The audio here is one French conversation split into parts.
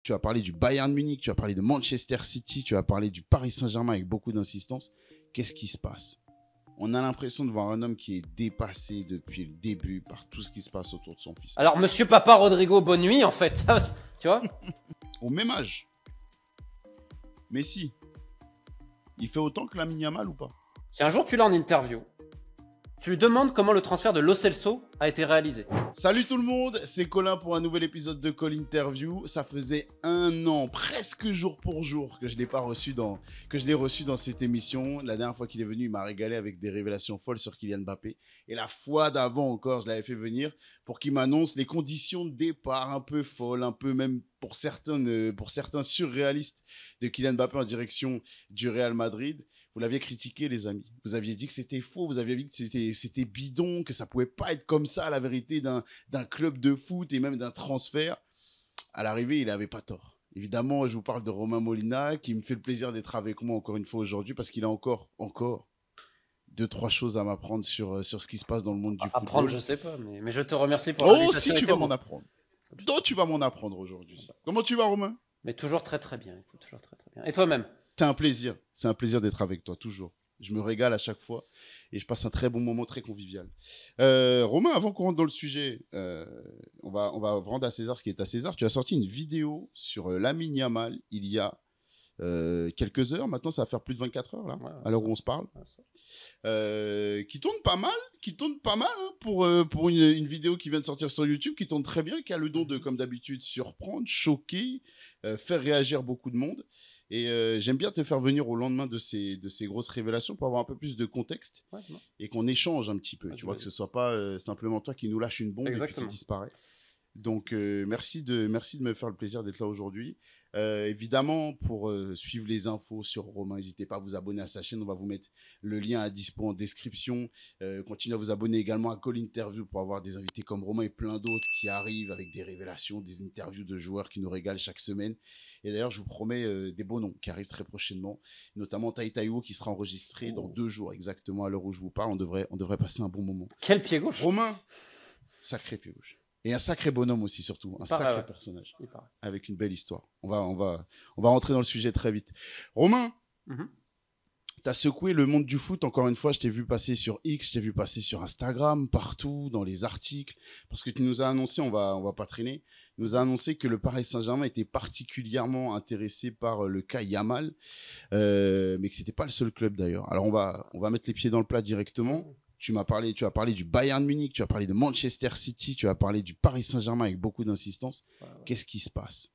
tu as parlé du Bayern Munich, tu as parlé de Manchester City, tu as parlé du Paris Saint-Germain avec beaucoup d'insistance. Qu'est-ce qui se passe? On a l'impression de voir un homme qui est dépassé depuis le début par tout ce qui se passe autour de son fils. Alors, monsieur Papa Rodrigo, bonne nuit, en fait. Tu vois? Au même âge. Messi, il fait autant que Lamine Yamal ou pas? Si un jour tu l'as en interview, tu lui demandes comment le transfert de Lo Celso a été réalisé. Salut tout le monde, c'est Colin pour un nouvel épisode de Call Interview. Ça faisait 1 an, presque jour pour jour, que je l'ai reçu dans cette émission. La dernière fois qu'il est venu, il m'a régalé avec des révélations folles sur Kylian Mbappé. Et la fois d'avant encore, je l'avais fait venir pour qu'il m'annonce les conditions de départ un peu folles, un peu même pour certains surréalistes de Kylian Mbappé en direction du Real Madrid. Vous l'aviez critiqué, les amis. Vous aviez dit que c'était faux, vous aviez dit que c'était bidon, que ça pouvait pas être comme ça, la vérité d'un club de foot et même d'un transfert. À l'arrivée, il n'avait pas tort. Évidemment, je vous parle de Romain Molina, qui me fait le plaisir d'être avec moi encore une fois aujourd'hui, parce qu'il a encore 2-3 choses à m'apprendre sur ce qui se passe dans le monde du football. Apprendre, je sais pas, mais je te remercie pour l'invitation. Oh, si tu vas m'en apprendre. Donc, tu vas m'en apprendre aujourd'hui. Comment tu vas, Romain? Mais toujours très très bien. Toujours très très bien. Et toi-même? C'est un plaisir d'être avec toi, toujours. Je me régale à chaque fois et je passe un très bon moment, très convivial. Romain, avant qu'on rentre dans le sujet, on va rendre à César ce qui est à César. Tu as sorti une vidéo sur Lamine Yamal il y a quelques heures. Maintenant, ça va faire plus de 24 heures, là, ouais, à l'heure où on se parle. Qui tourne pas mal hein, pour une vidéo qui vient de sortir sur YouTube, qui tourne très bien, qui a le don de, comme d'habitude, surprendre, choquer, faire réagir beaucoup de monde. Et j'aime bien te faire venir au lendemain de ces grosses révélations pour avoir un peu plus de contexte, ouais, et qu'on échange un petit peu, tu vois, que ce soit pas simplement toi qui nous lâche une bombe. Exactement. Et puis qui disparaît. Donc merci de me faire le plaisir d'être là aujourd'hui. Évidemment, pour suivre les infos sur Romain, n'hésitez pas à vous abonner à sa chaîne. On va vous mettre le lien à dispo en description. Continuez à vous abonner également à Call Interview pour avoir des invités comme Romain et plein d'autres qui arrivent avec des révélations, des interviews de joueurs qui nous régalent chaque semaine. Et d'ailleurs, je vous promets des beaux noms qui arrivent très prochainement, notamment Tai Taiwo qui sera enregistré dans 2 jours exactement à l'heure où je vous parle. On devrait passer un bon moment. Quel pied gauche! Romain, sacré pied gauche. Et un sacré bonhomme aussi, surtout. Un sacré personnage. Avec une belle histoire. On va rentrer dans le sujet très vite. Romain, tu as secoué le monde du foot. Encore une fois, je t'ai vu passer sur X, je t'ai vu passer sur Instagram, partout, dans les articles. Parce que tu nous as annoncé, on va pas traîner, tu nous as annoncé que le Paris Saint-Germain était particulièrement intéressé par le cas Yamal. Mais que ce n'était pas le seul club d'ailleurs. Alors, on va mettre les pieds dans le plat directement. Tu as parlé du Bayern Munich, tu as parlé de Manchester City, tu as parlé du Paris Saint-Germain avec beaucoup d'insistance. Ouais. Qu'est-ce qui se passe?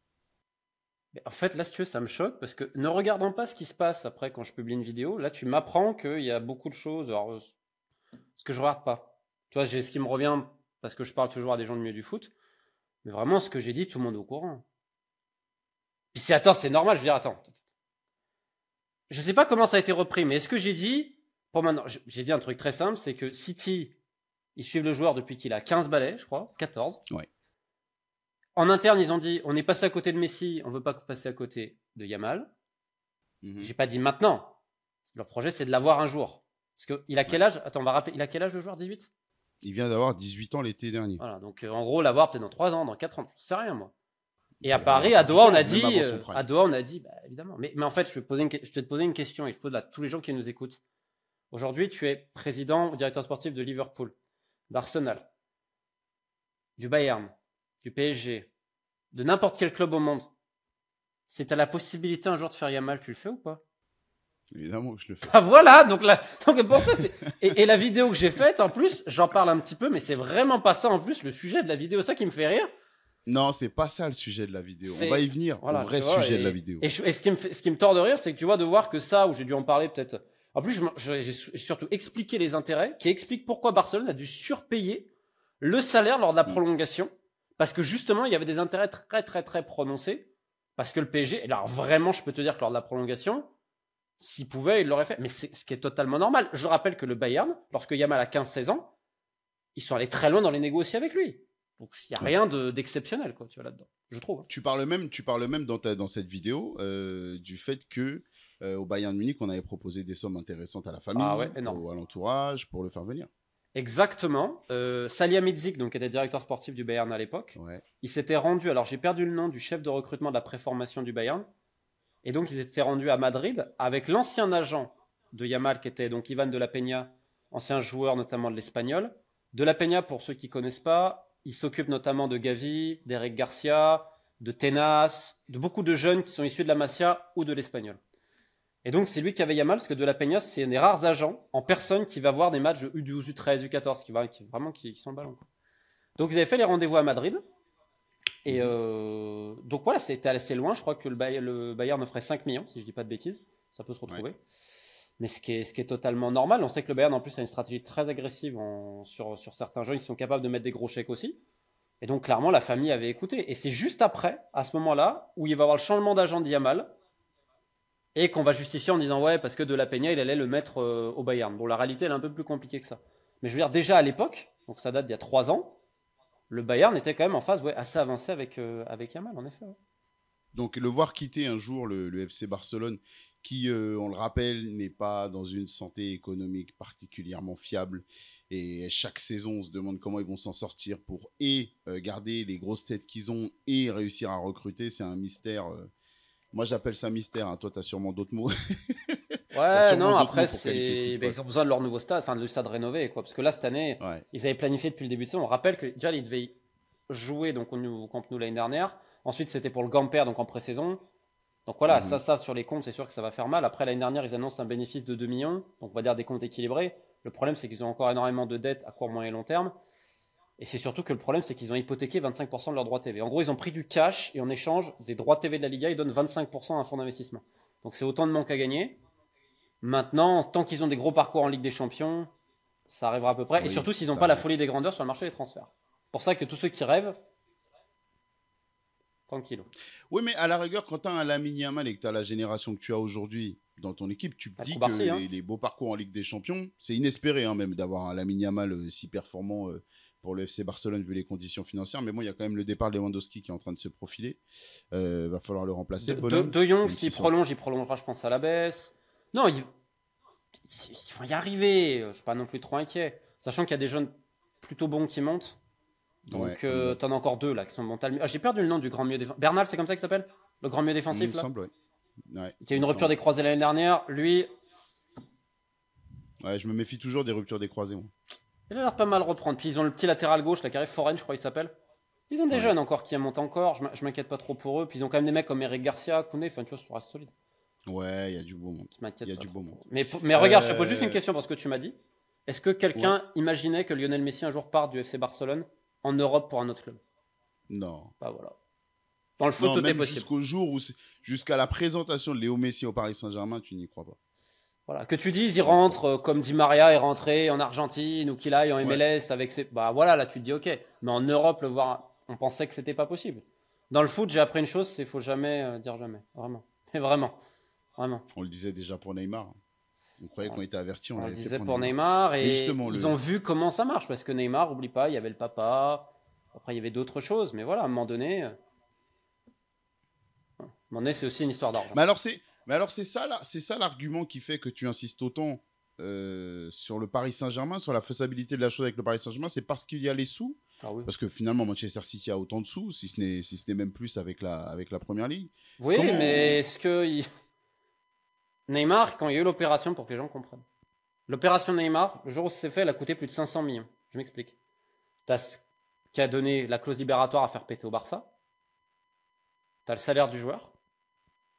En fait, là, si tu veux, ça me choque parce que ne regardant pas ce qui se passe après quand je publie une vidéo, là, tu m'apprends qu'il y a beaucoup de choses. Alors, ce que je regarde pas. Tu vois, j'ai ce qui me revient parce que je parle toujours à des gens du milieu du foot. Mais vraiment, ce que j'ai dit, tout le monde est au courant. Puis c'est normal, je veux dire, attends. Je sais pas comment ça a été repris, mais est-ce que j'ai dit... Pour maintenant, j'ai dit un truc très simple, c'est que City, ils suivent le joueur depuis qu'il a 15 balais, je crois, 14. Ouais. En interne, ils ont dit, on est passé à côté de Messi, on veut pas passer à côté de Yamal. J'ai pas dit maintenant. Leur projet, c'est de l'avoir un jour. Parce qu'il a quel âge? Attends, on va rappeler, il a quel âge le joueur? 18? Il vient d'avoir 18 ans l'été dernier. Voilà, donc en gros, l'avoir peut-être dans 3 ans, dans 4 ans, je sais rien, moi. Et à Paris, à Doha, on a dit, bah, évidemment. Mais en fait, je vais te poser une question, et je pose à tous les gens qui nous écoutent. Aujourd'hui, tu es président ou directeur sportif de Liverpool, d'Arsenal, du Bayern, du PSG, de n'importe quel club au monde. Si tu as la possibilité un jour de faire Yamal, tu le fais ou pas? Évidemment que je le fais. Ah voilà, donc pour ça, et la vidéo que j'ai faite, en plus, j'en parle un petit peu, mais c'est vraiment pas ça en plus le sujet de la vidéo, ça qui me fait rire. Non, c'est pas ça le sujet de la vidéo. On va y venir, voilà, au vrai sujet de la vidéo. Et ce qui me tord de rire, c'est que tu vois, de voir que ça, où j'ai dû en parler peut-être... En plus, j'ai surtout expliqué les intérêts, qui expliquent pourquoi Barcelone a dû surpayer le salaire lors de la prolongation, parce que justement, il y avait des intérêts très, très, très prononcés, parce que le PSG, et alors vraiment, je peux te dire que lors de la prolongation, s'il pouvait, il l'aurait fait, mais c'est ce qui est totalement normal. Je rappelle que le Bayern, lorsque Yamal a 15-16 ans, ils sont allés très loin dans les négociations avec lui. Donc, il n'y a rien d'exceptionnel, quoi, tu vois, là-dedans, je trouve. Tu parles même dans cette vidéo du fait que au Bayern Munich, on avait proposé des sommes intéressantes à la famille, à l'entourage, pour le faire venir. Exactement. Salihamidzic, donc qui était directeur sportif du Bayern à l'époque, Ouais. il s'était rendu, alors j'ai perdu le nom du chef de recrutement de la préformation du Bayern, et donc ils étaient rendus à Madrid avec l'ancien agent de Yamal qui était donc Ivan de la Peña, ancien joueur notamment de l'Espagnol. De la Peña, pour ceux qui ne connaissent pas, il s'occupe notamment de Gavi, d'Eric Garcia, de Tenas, de beaucoup de jeunes qui sont issus de la Masia ou de l'Espagnol. Et donc c'est lui qui avait Yamal, parce que de la Peña, c'est un des rares agents en personne qui va voir des matchs de U12, U13, U14, qui sont le ballon. Donc ils avaient fait les rendez-vous à Madrid. Et donc voilà, c'était assez loin. Je crois que le Bayern offrait 5 millions, si je dis pas de bêtises. Ça peut se retrouver. Ouais. Mais ce qui est totalement normal. On sait que le Bayern, en plus, a une stratégie très agressive sur certains jeunes. Ils sont capables de mettre des gros chèques aussi. Et donc, clairement, la famille avait écouté. Et c'est juste après, à ce moment-là, où il va y avoir le changement d'agent de Yamal. Et qu'on va justifier en disant, ouais, parce que De La Peña, il allait le mettre au Bayern. Bon, la réalité, elle est un peu plus compliquée que ça. Mais je veux dire, déjà à l'époque, donc ça date d'il y a 3 ans, le Bayern était quand même en phase assez avancée avec Yamal, en effet. Ouais. Donc, le voir quitter un jour le FC Barcelone, qui, on le rappelle, n'est pas dans une santé économique particulièrement fiable. Et chaque saison, on se demande comment ils vont s'en sortir pour garder les grosses têtes qu'ils ont et réussir à recruter. C'est un mystère. Moi, j'appelle ça mystère. Hein. Toi, tu as sûrement d'autres mots. Ouais, non, après, ils ont besoin de leur nouveau stade, enfin, le stade rénové, quoi. Parce que là, cette année, ils avaient planifié depuis le début de saison. On rappelle que déjà, ils devaient jouer donc, au Camp Nou l'année dernière. Ensuite, c'était pour le Gamper, donc en pré-saison. Donc voilà, ça, sur les comptes, c'est sûr que ça va faire mal. Après, l'année dernière, ils annoncent un bénéfice de 2 millions. Donc, on va dire des comptes équilibrés. Le problème, c'est qu'ils ont encore énormément de dettes à court, moyen et long terme. Et c'est surtout que le problème, c'est qu'ils ont hypothéqué 25% de leurs droits TV. En gros, ils ont pris du cash et en échange des droits TV de la Liga, ils donnent 25% à un fonds d'investissement. Donc, c'est autant de manque à gagner. Maintenant, tant qu'ils ont des gros parcours en Ligue des Champions, ça arrivera à peu près. Oui, et surtout, s'ils n'ont pas la folie des grandeurs sur le marché des transferts. Pour ça que tous ceux qui rêvent, tranquille. Oui, mais à la rigueur, quand tu as un Lamine Yamal et que tu as la génération que tu as aujourd'hui dans ton équipe, tu te dis que les beaux parcours en Ligue des Champions, c'est inespéré hein, même d'avoir un Lamine Yamal si performant pour le FC Barcelone vu les conditions financières. Mais bon, il y a quand même le départ de Lewandowski qui est en train de se profiler. Va falloir le remplacer. De Jong, s'il prolonge, il prolongera, je pense, à la baisse. Non, ils vont y arriver. Je ne suis pas non plus trop inquiet. Sachant qu'il y a des jeunes plutôt bons qui montent. Donc, t'en as encore 2 là qui sont bons. J'ai perdu le nom du grand milieu défensif. Bernal, c'est comme ça qu'il s'appelle? Le grand milieu défensif là semble, ouais, qui a eu une rupture des croisés l'année dernière. Lui. Ouais, je me méfie toujours des ruptures des croisés. Moi. Il a l'air pas mal reprendre. Puis ils ont le petit latéral gauche, là, qui arrive, Foren, je crois, il s'appelle. Ils ont des jeunes encore qui montent encore. Je m'inquiète pas trop pour eux. Puis ils ont quand même des mecs comme Eric Garcia, Koundé. Enfin, tu vois, ça reste solide. Ouais, il y a du beau monde. Il y a du beau monde. Mais regarde, je te pose juste une question parce que tu m'as dit. Est-ce que quelqu'un imaginait que Lionel Messi un jour parte du FC Barcelone en Europe pour un autre club? Non. Bah voilà. Dans le foot, tout est possible. Jusqu'au jour où, jusqu'à la présentation de Léo Messi au Paris Saint-Germain, tu n'y crois pas. Voilà. Que tu dises, il rentre comme Di Maria est rentré en Argentine ou qu'il aille en MLS avec ses. Bah voilà, là tu te dis ok. Mais en Europe, le voir, on pensait que c'était pas possible. Dans le foot, j'ai appris une chose, c'est qu'il faut jamais dire jamais. Vraiment. Mais vraiment. On le disait déjà pour Neymar. On croyait qu'on était avertis. On le disait pour Neymar et ils ont vu comment ça marche parce que Neymar, oublie pas, il y avait le papa. Après, il y avait d'autres choses, mais voilà, à un moment donné, c'est aussi une histoire d'argent. Mais alors, c'est ça l'argument qui fait que tu insistes autant sur le Paris Saint-Germain, sur la faisabilité de la chose avec le Paris Saint-Germain, c'est parce qu'il y a les sous. Parce que finalement, Manchester City a autant de sous, si ce n'est même plus avec la Première Ligue. Oui, mais est-ce que Neymar, quand il y a eu l'opération, pour que les gens comprennent, l'opération Neymar, le jour où c'est fait, elle a coûté plus de 500 millions. Je m'explique. T'as ce qui a donné la clause libératoire à faire péter au Barça. Tu as le salaire du joueur.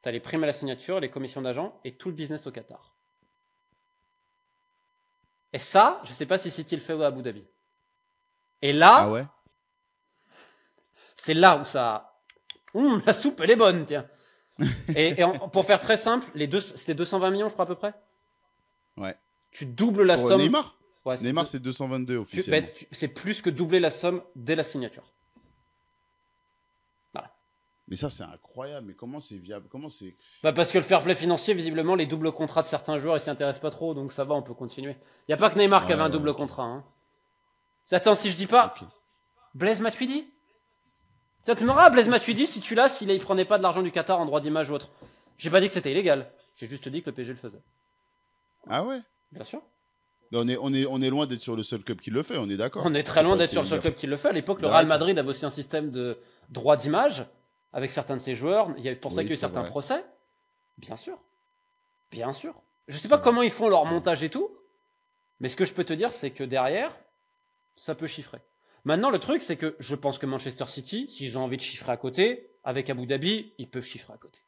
Tu as les primes à la signature, les commissions d'agents et tout le business au Qatar. Et ça, je ne sais pas si City le fait ou à Abu Dhabi. Et là, c'est là où ça... la soupe, elle est bonne, tiens. Pour faire très simple, c'était 220 millions, je crois, à peu près. Ouais. Tu doubles la somme... Neymar Neymar, c'est 222 officiellement. C'est plus que doubler la somme dès la signature. Voilà. Mais ça, c'est incroyable. Mais comment c'est viable? Parce que le fair play financier, visiblement, les doubles contrats de certains joueurs, ils s'y intéressent pas trop, donc ça va, on peut continuer. Il n'y a pas que Neymar qui avait un double contrat. Hein. Attends, si je dis pas... Blaise Matuidi? Tu m'auras Blaise Matuidi si tu l'as, s'il prenait pas de l'argent du Qatar en droit d'image ou autre. J'ai pas dit que c'était illégal. J'ai juste dit que le PSG le faisait. Ah ouais? Bien sûr. Mais on est loin d'être sur le seul club qui le fait, on est d'accord. On est très Faut loin pas d'être sur le essayer seul de dire. club qui le fait. À l'époque, le Real D'accord. Madrid avait aussi un système de droit d'image avec certains de ses joueurs. Il y avait pour ça Oui, qu'il y a eu c'est certains vrai. procès. Bien sûr. Bien sûr. Je sais C'est pas vrai. comment ils font leur C'est vrai. montage et tout, mais ce que je peux te dire, c'est que derrière, ça peut chiffrer. Maintenant, le truc, c'est que je pense que Manchester City, s'ils ont envie de chiffrer à côté, avec Abu Dhabi, ils peuvent chiffrer à côté.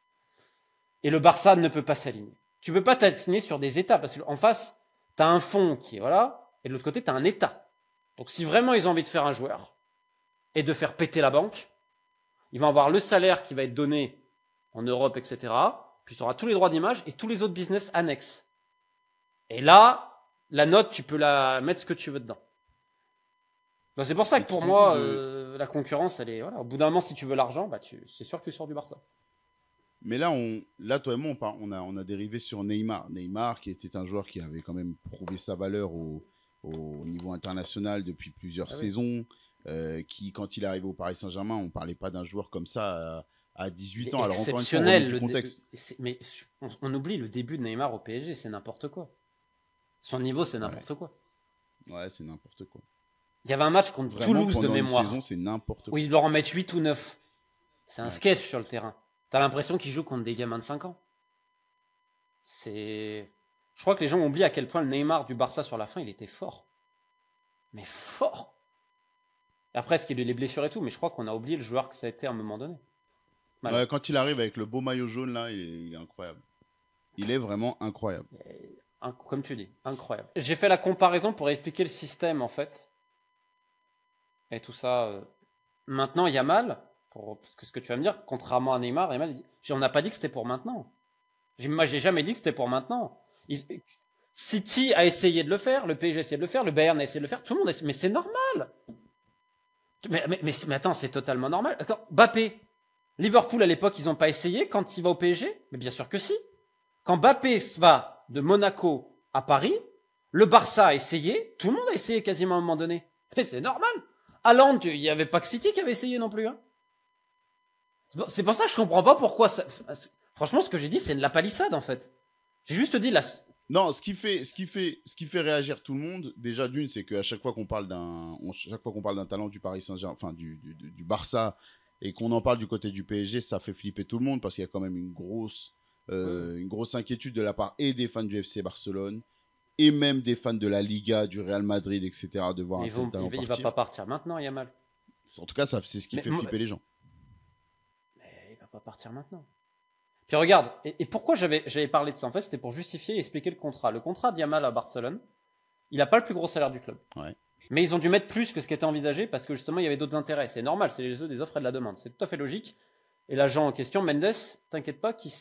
Et le Barça ne peut pas s'aligner. Tu peux pas t'aligner sur des États, parce qu'en face, tu as un fonds qui est voilà, et de l'autre côté, tu as un État. Donc si vraiment ils ont envie de faire un joueur et de faire péter la banque, ils vont avoir le salaire qui va être donné en Europe, etc. Puis tu auras tous les droits d'image et tous les autres business annexes. Et là, la note, tu peux la mettre ce que tu veux dedans. Donc c'est pour ça Et que tu pour te rends compte moi, de. la concurrence, elle est. Voilà. Au bout d'un moment, si tu veux l'argent, bah c'est sûr que tu sors du Barça. Mais là, toi et moi, on a dérivé sur Neymar. Neymar, qui était un joueur qui avait quand même prouvé sa valeur au niveau international depuis plusieurs Ah oui. saisons. Qui, quand il est arrivé au Paris Saint-Germain, on ne parlait pas d'un joueur comme ça à Il 18 est ans. Alors, encore une fois, on remet exceptionnel. du contexte. Mais on oublie le début de Neymar au PSG, c'est n'importe quoi. Son niveau, c'est Ouais, n'importe quoi. ouais, c'est n'importe quoi. Il y avait un match contre Vraiment, Toulouse de pendant une saison, mémoire, c'est n'importe où quoi. il doit en mettre 8 ou 9. C'est un Ouais. sketch sur le terrain. T'as l'impression qu'il joue contre des gamins de 5 ans. C'est. Je crois que les gens ont oublié à quel point le Neymar du Barça sur la fin, il était fort. Mais fort. Et après, est-ce qu'il y a eu les blessures et tout, mais je crois qu'on a oublié le joueur que ça a été à un moment donné. Ouais, Mal. quand il arrive avec le beau maillot jaune, là, il est incroyable. Il est vraiment incroyable. Comme tu dis, incroyable. J'ai fait la comparaison pour expliquer le système, en fait. Et tout ça. Maintenant, Yamal, parce que ce que tu vas me dire, contrairement à Neymar, Yamal, on n'a pas dit que c'était pour maintenant. Moi, j'ai jamais dit que c'était pour maintenant. City a essayé de le faire, le PSG a essayé de le faire, le Bayern a essayé de le faire, tout le monde a essayé. Mais c'est normal. Mais attends, c'est totalement normal. Attends, Mbappé, Liverpool à l'époque, ils n'ont pas essayé quand il va au PSG. Mais bien sûr que si. Quand Mbappé va de Monaco à Paris, le Barça a essayé, tout le monde a essayé quasiment à un moment donné. Mais c'est normal. Haaland, il n'y avait pas que City qui avait essayé non plus. Hein. C'est pour ça que je comprends pas pourquoi ça. Franchement, ce que j'ai dit, c'est de la palissade en fait. J'ai juste dit la. Non, ce qui fait réagir tout le monde, déjà d'une, c'est qu'à chaque fois qu'on parle chaque fois qu'on parle d'un talent du Paris Saint-Germain, enfin du Barça, et qu'on en parle du côté du PSG, ça fait flipper tout le monde parce qu'il y a quand même une grosse inquiétude de la part et des fans du FC Barcelone et même des fans de la Liga, du Real Madrid, etc. de voir Mais un tel talent il va partir. pas partir maintenant, Yamal. En tout cas, c'est ce qui fait flipper les gens. Mais il va pas partir maintenant. Puis regarde, et pourquoi j'avais parlé de ça en fait, c'était pour justifier et expliquer le contrat. Le contrat de Yamal à Barcelone, il n'a pas le plus gros salaire du club. Ouais. Mais ils ont dû mettre plus que ce qui était envisagé parce que justement il y avait d'autres intérêts. C'est normal, c'est les jeux des offres et de la demande. C'est tout à fait logique. Et l'agent en question, Mendes, t'inquiète pas, qu'il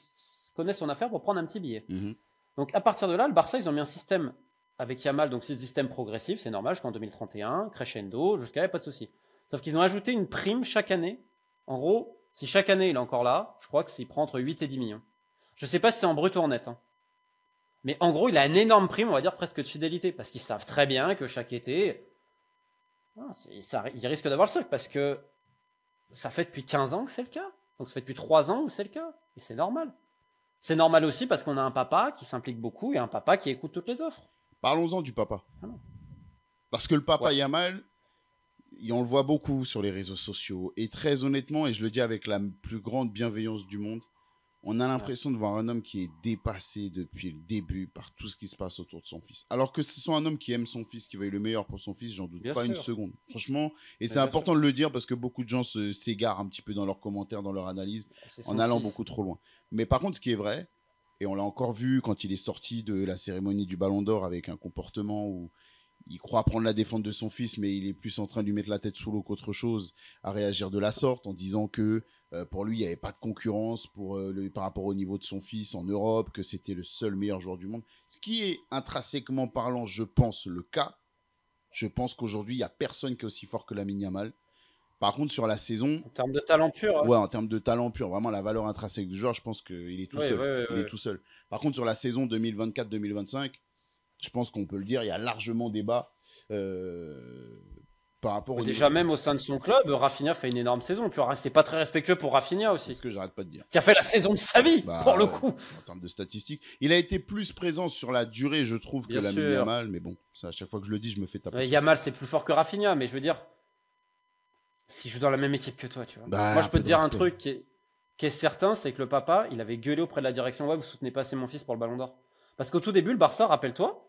connaît son affaire pour prendre un petit billet. Mhm. Donc à partir de là, le Barça, ils ont mis un système avec Yamal, donc c'est un système progressif, c'est normal, jusqu'en 2031, crescendo, jusqu'à là, pas de souci. Sauf qu'ils ont ajouté une prime chaque année. En gros, si chaque année il est encore là, je crois que s'il prend entre 8 et 10 millions. Je sais pas si c'est en brut ou en net. Hein. Mais en gros, il a une énorme prime, on va dire presque de fidélité, parce qu'ils savent très bien que chaque été, il risque d'avoir le truc, parce que ça fait depuis 15 ans que c'est le cas. Donc ça fait depuis 3 ans que c'est le cas. Et c'est normal. C'est normal aussi parce qu'on a un papa qui s'implique beaucoup et un papa qui écoute toutes les offres. Parlons-en du papa. Ah non. Parce que le papa Ouais. Yamal, on le voit beaucoup sur les réseaux sociaux. Et très honnêtement, et je le dis avec la plus grande bienveillance du monde, on a l'impression de voir un homme qui est dépassé depuis le début par tout ce qui se passe autour de son fils. Alors que ce soit un homme qui aime son fils, qui veuille le meilleur pour son fils, j'en doute Bien pas une sûr. seconde. Franchement, et Mais c'est bien important sûr. de le dire parce que beaucoup de gens s'égarent un petit peu dans leurs commentaires, dans leur analyse, C'est en son allant fils. beaucoup trop loin. Mais par contre, ce qui est vrai, et on l'a encore vu quand il est sorti de la cérémonie du Ballon d'Or avec un comportement où il croit prendre la défense de son fils, mais il est plus en train de lui mettre la tête sous l'eau qu'autre chose, à réagir de la sorte, en disant que pour lui, il n'y avait pas de concurrence par rapport au niveau de son fils en Europe, que c'était le seul meilleur joueur du monde. Ce qui est intrinsèquement parlant, je pense, le cas. Je pense qu'aujourd'hui, il n'y a personne qui est aussi fort que Lamine Yamal. Par contre, sur la saison, En termes de talent pur, ouais. ouais, en termes de talent pur, vraiment la valeur intrinsèque du joueur, je pense qu'il est tout Ouais, seul. ouais, Il est ouais. tout seul. Par contre, sur la saison 2024-2025, je pense qu'on peut le dire, il y a largement débat. par rapport au Déjà, niveau même au sein de son club, Rafinha fait une énorme saison. Tu vois, c'est pas très respectueux pour Rafinha C'est aussi. ce que j'arrête pas de dire. Qui a fait la saison de sa vie, Bah, pour le ouais, coup. en termes de statistiques. Il a été plus présent sur la durée, je trouve, que Bien Lamine sûr. Yamal. Mais bon, ça, à chaque fois que je le dis, je me fais taper. Yamal, c'est plus fort que Rafinha, mais je veux dire, s'il joue dans la même équipe que toi, tu vois. Bah, Moi, un je peu peux te de dire un respect. truc qui est certain, c'est que le papa, il avait gueulé auprès de la direction. Ouais, vous soutenez pas assez mon fils pour le Ballon d'Or. Parce qu'au tout début, le Barça, rappelle-toi,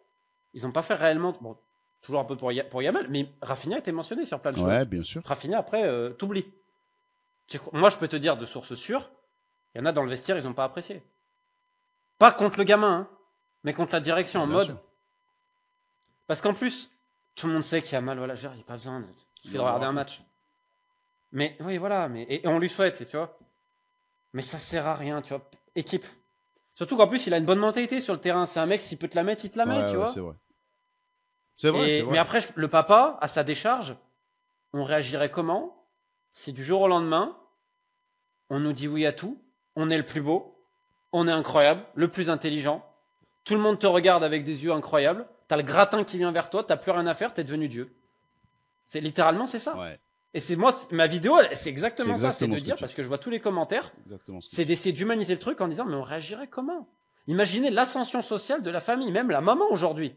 ils n'ont pas fait réellement. Bon, toujours un peu pour Yamal, mais Rafinha était mentionné sur plein de Ouais, choses. bien sûr. Rafinha, après, t'oublies. Moi, je peux te dire de source sûre, il y en a dans le vestiaire, ils n'ont pas apprécié. Pas contre le gamin, hein, mais contre la direction, en Bien mode. sûr. Parce qu'en plus, tout le monde sait qu'il y a mal, voilà, il n'y a pas besoin, il suffit de regarder un match. Mais oui, voilà, et on lui souhaite, tu vois. Mais ça sert à rien, tu vois. Équipe. Surtout qu'en plus, il a une bonne mentalité sur le terrain. C'est un mec, s'il peut te la mettre, il te la met, tu Ouais, vois. c'est vrai. C'est vrai, c'est vrai. Mais après, le papa, à sa décharge, on réagirait comment si du jour au lendemain, on nous dit oui à tout, on est le plus beau, on est incroyable, le plus intelligent, tout le monde te regarde avec des yeux incroyables, t'as le gratin qui vient vers toi, t'as plus rien à faire, t'es devenu Dieu. C'est littéralement, c'est ça. Ouais. Et c'est moi, ma vidéo, c'est exactement ça, c'est exactement de ce que dire, tu parce dis. que je vois tous les commentaires, Exactement ce que c'est d'essayer d'humaniser le truc en disant, mais on réagirait comment? Imaginez l'ascension sociale de la famille, même la maman aujourd'hui.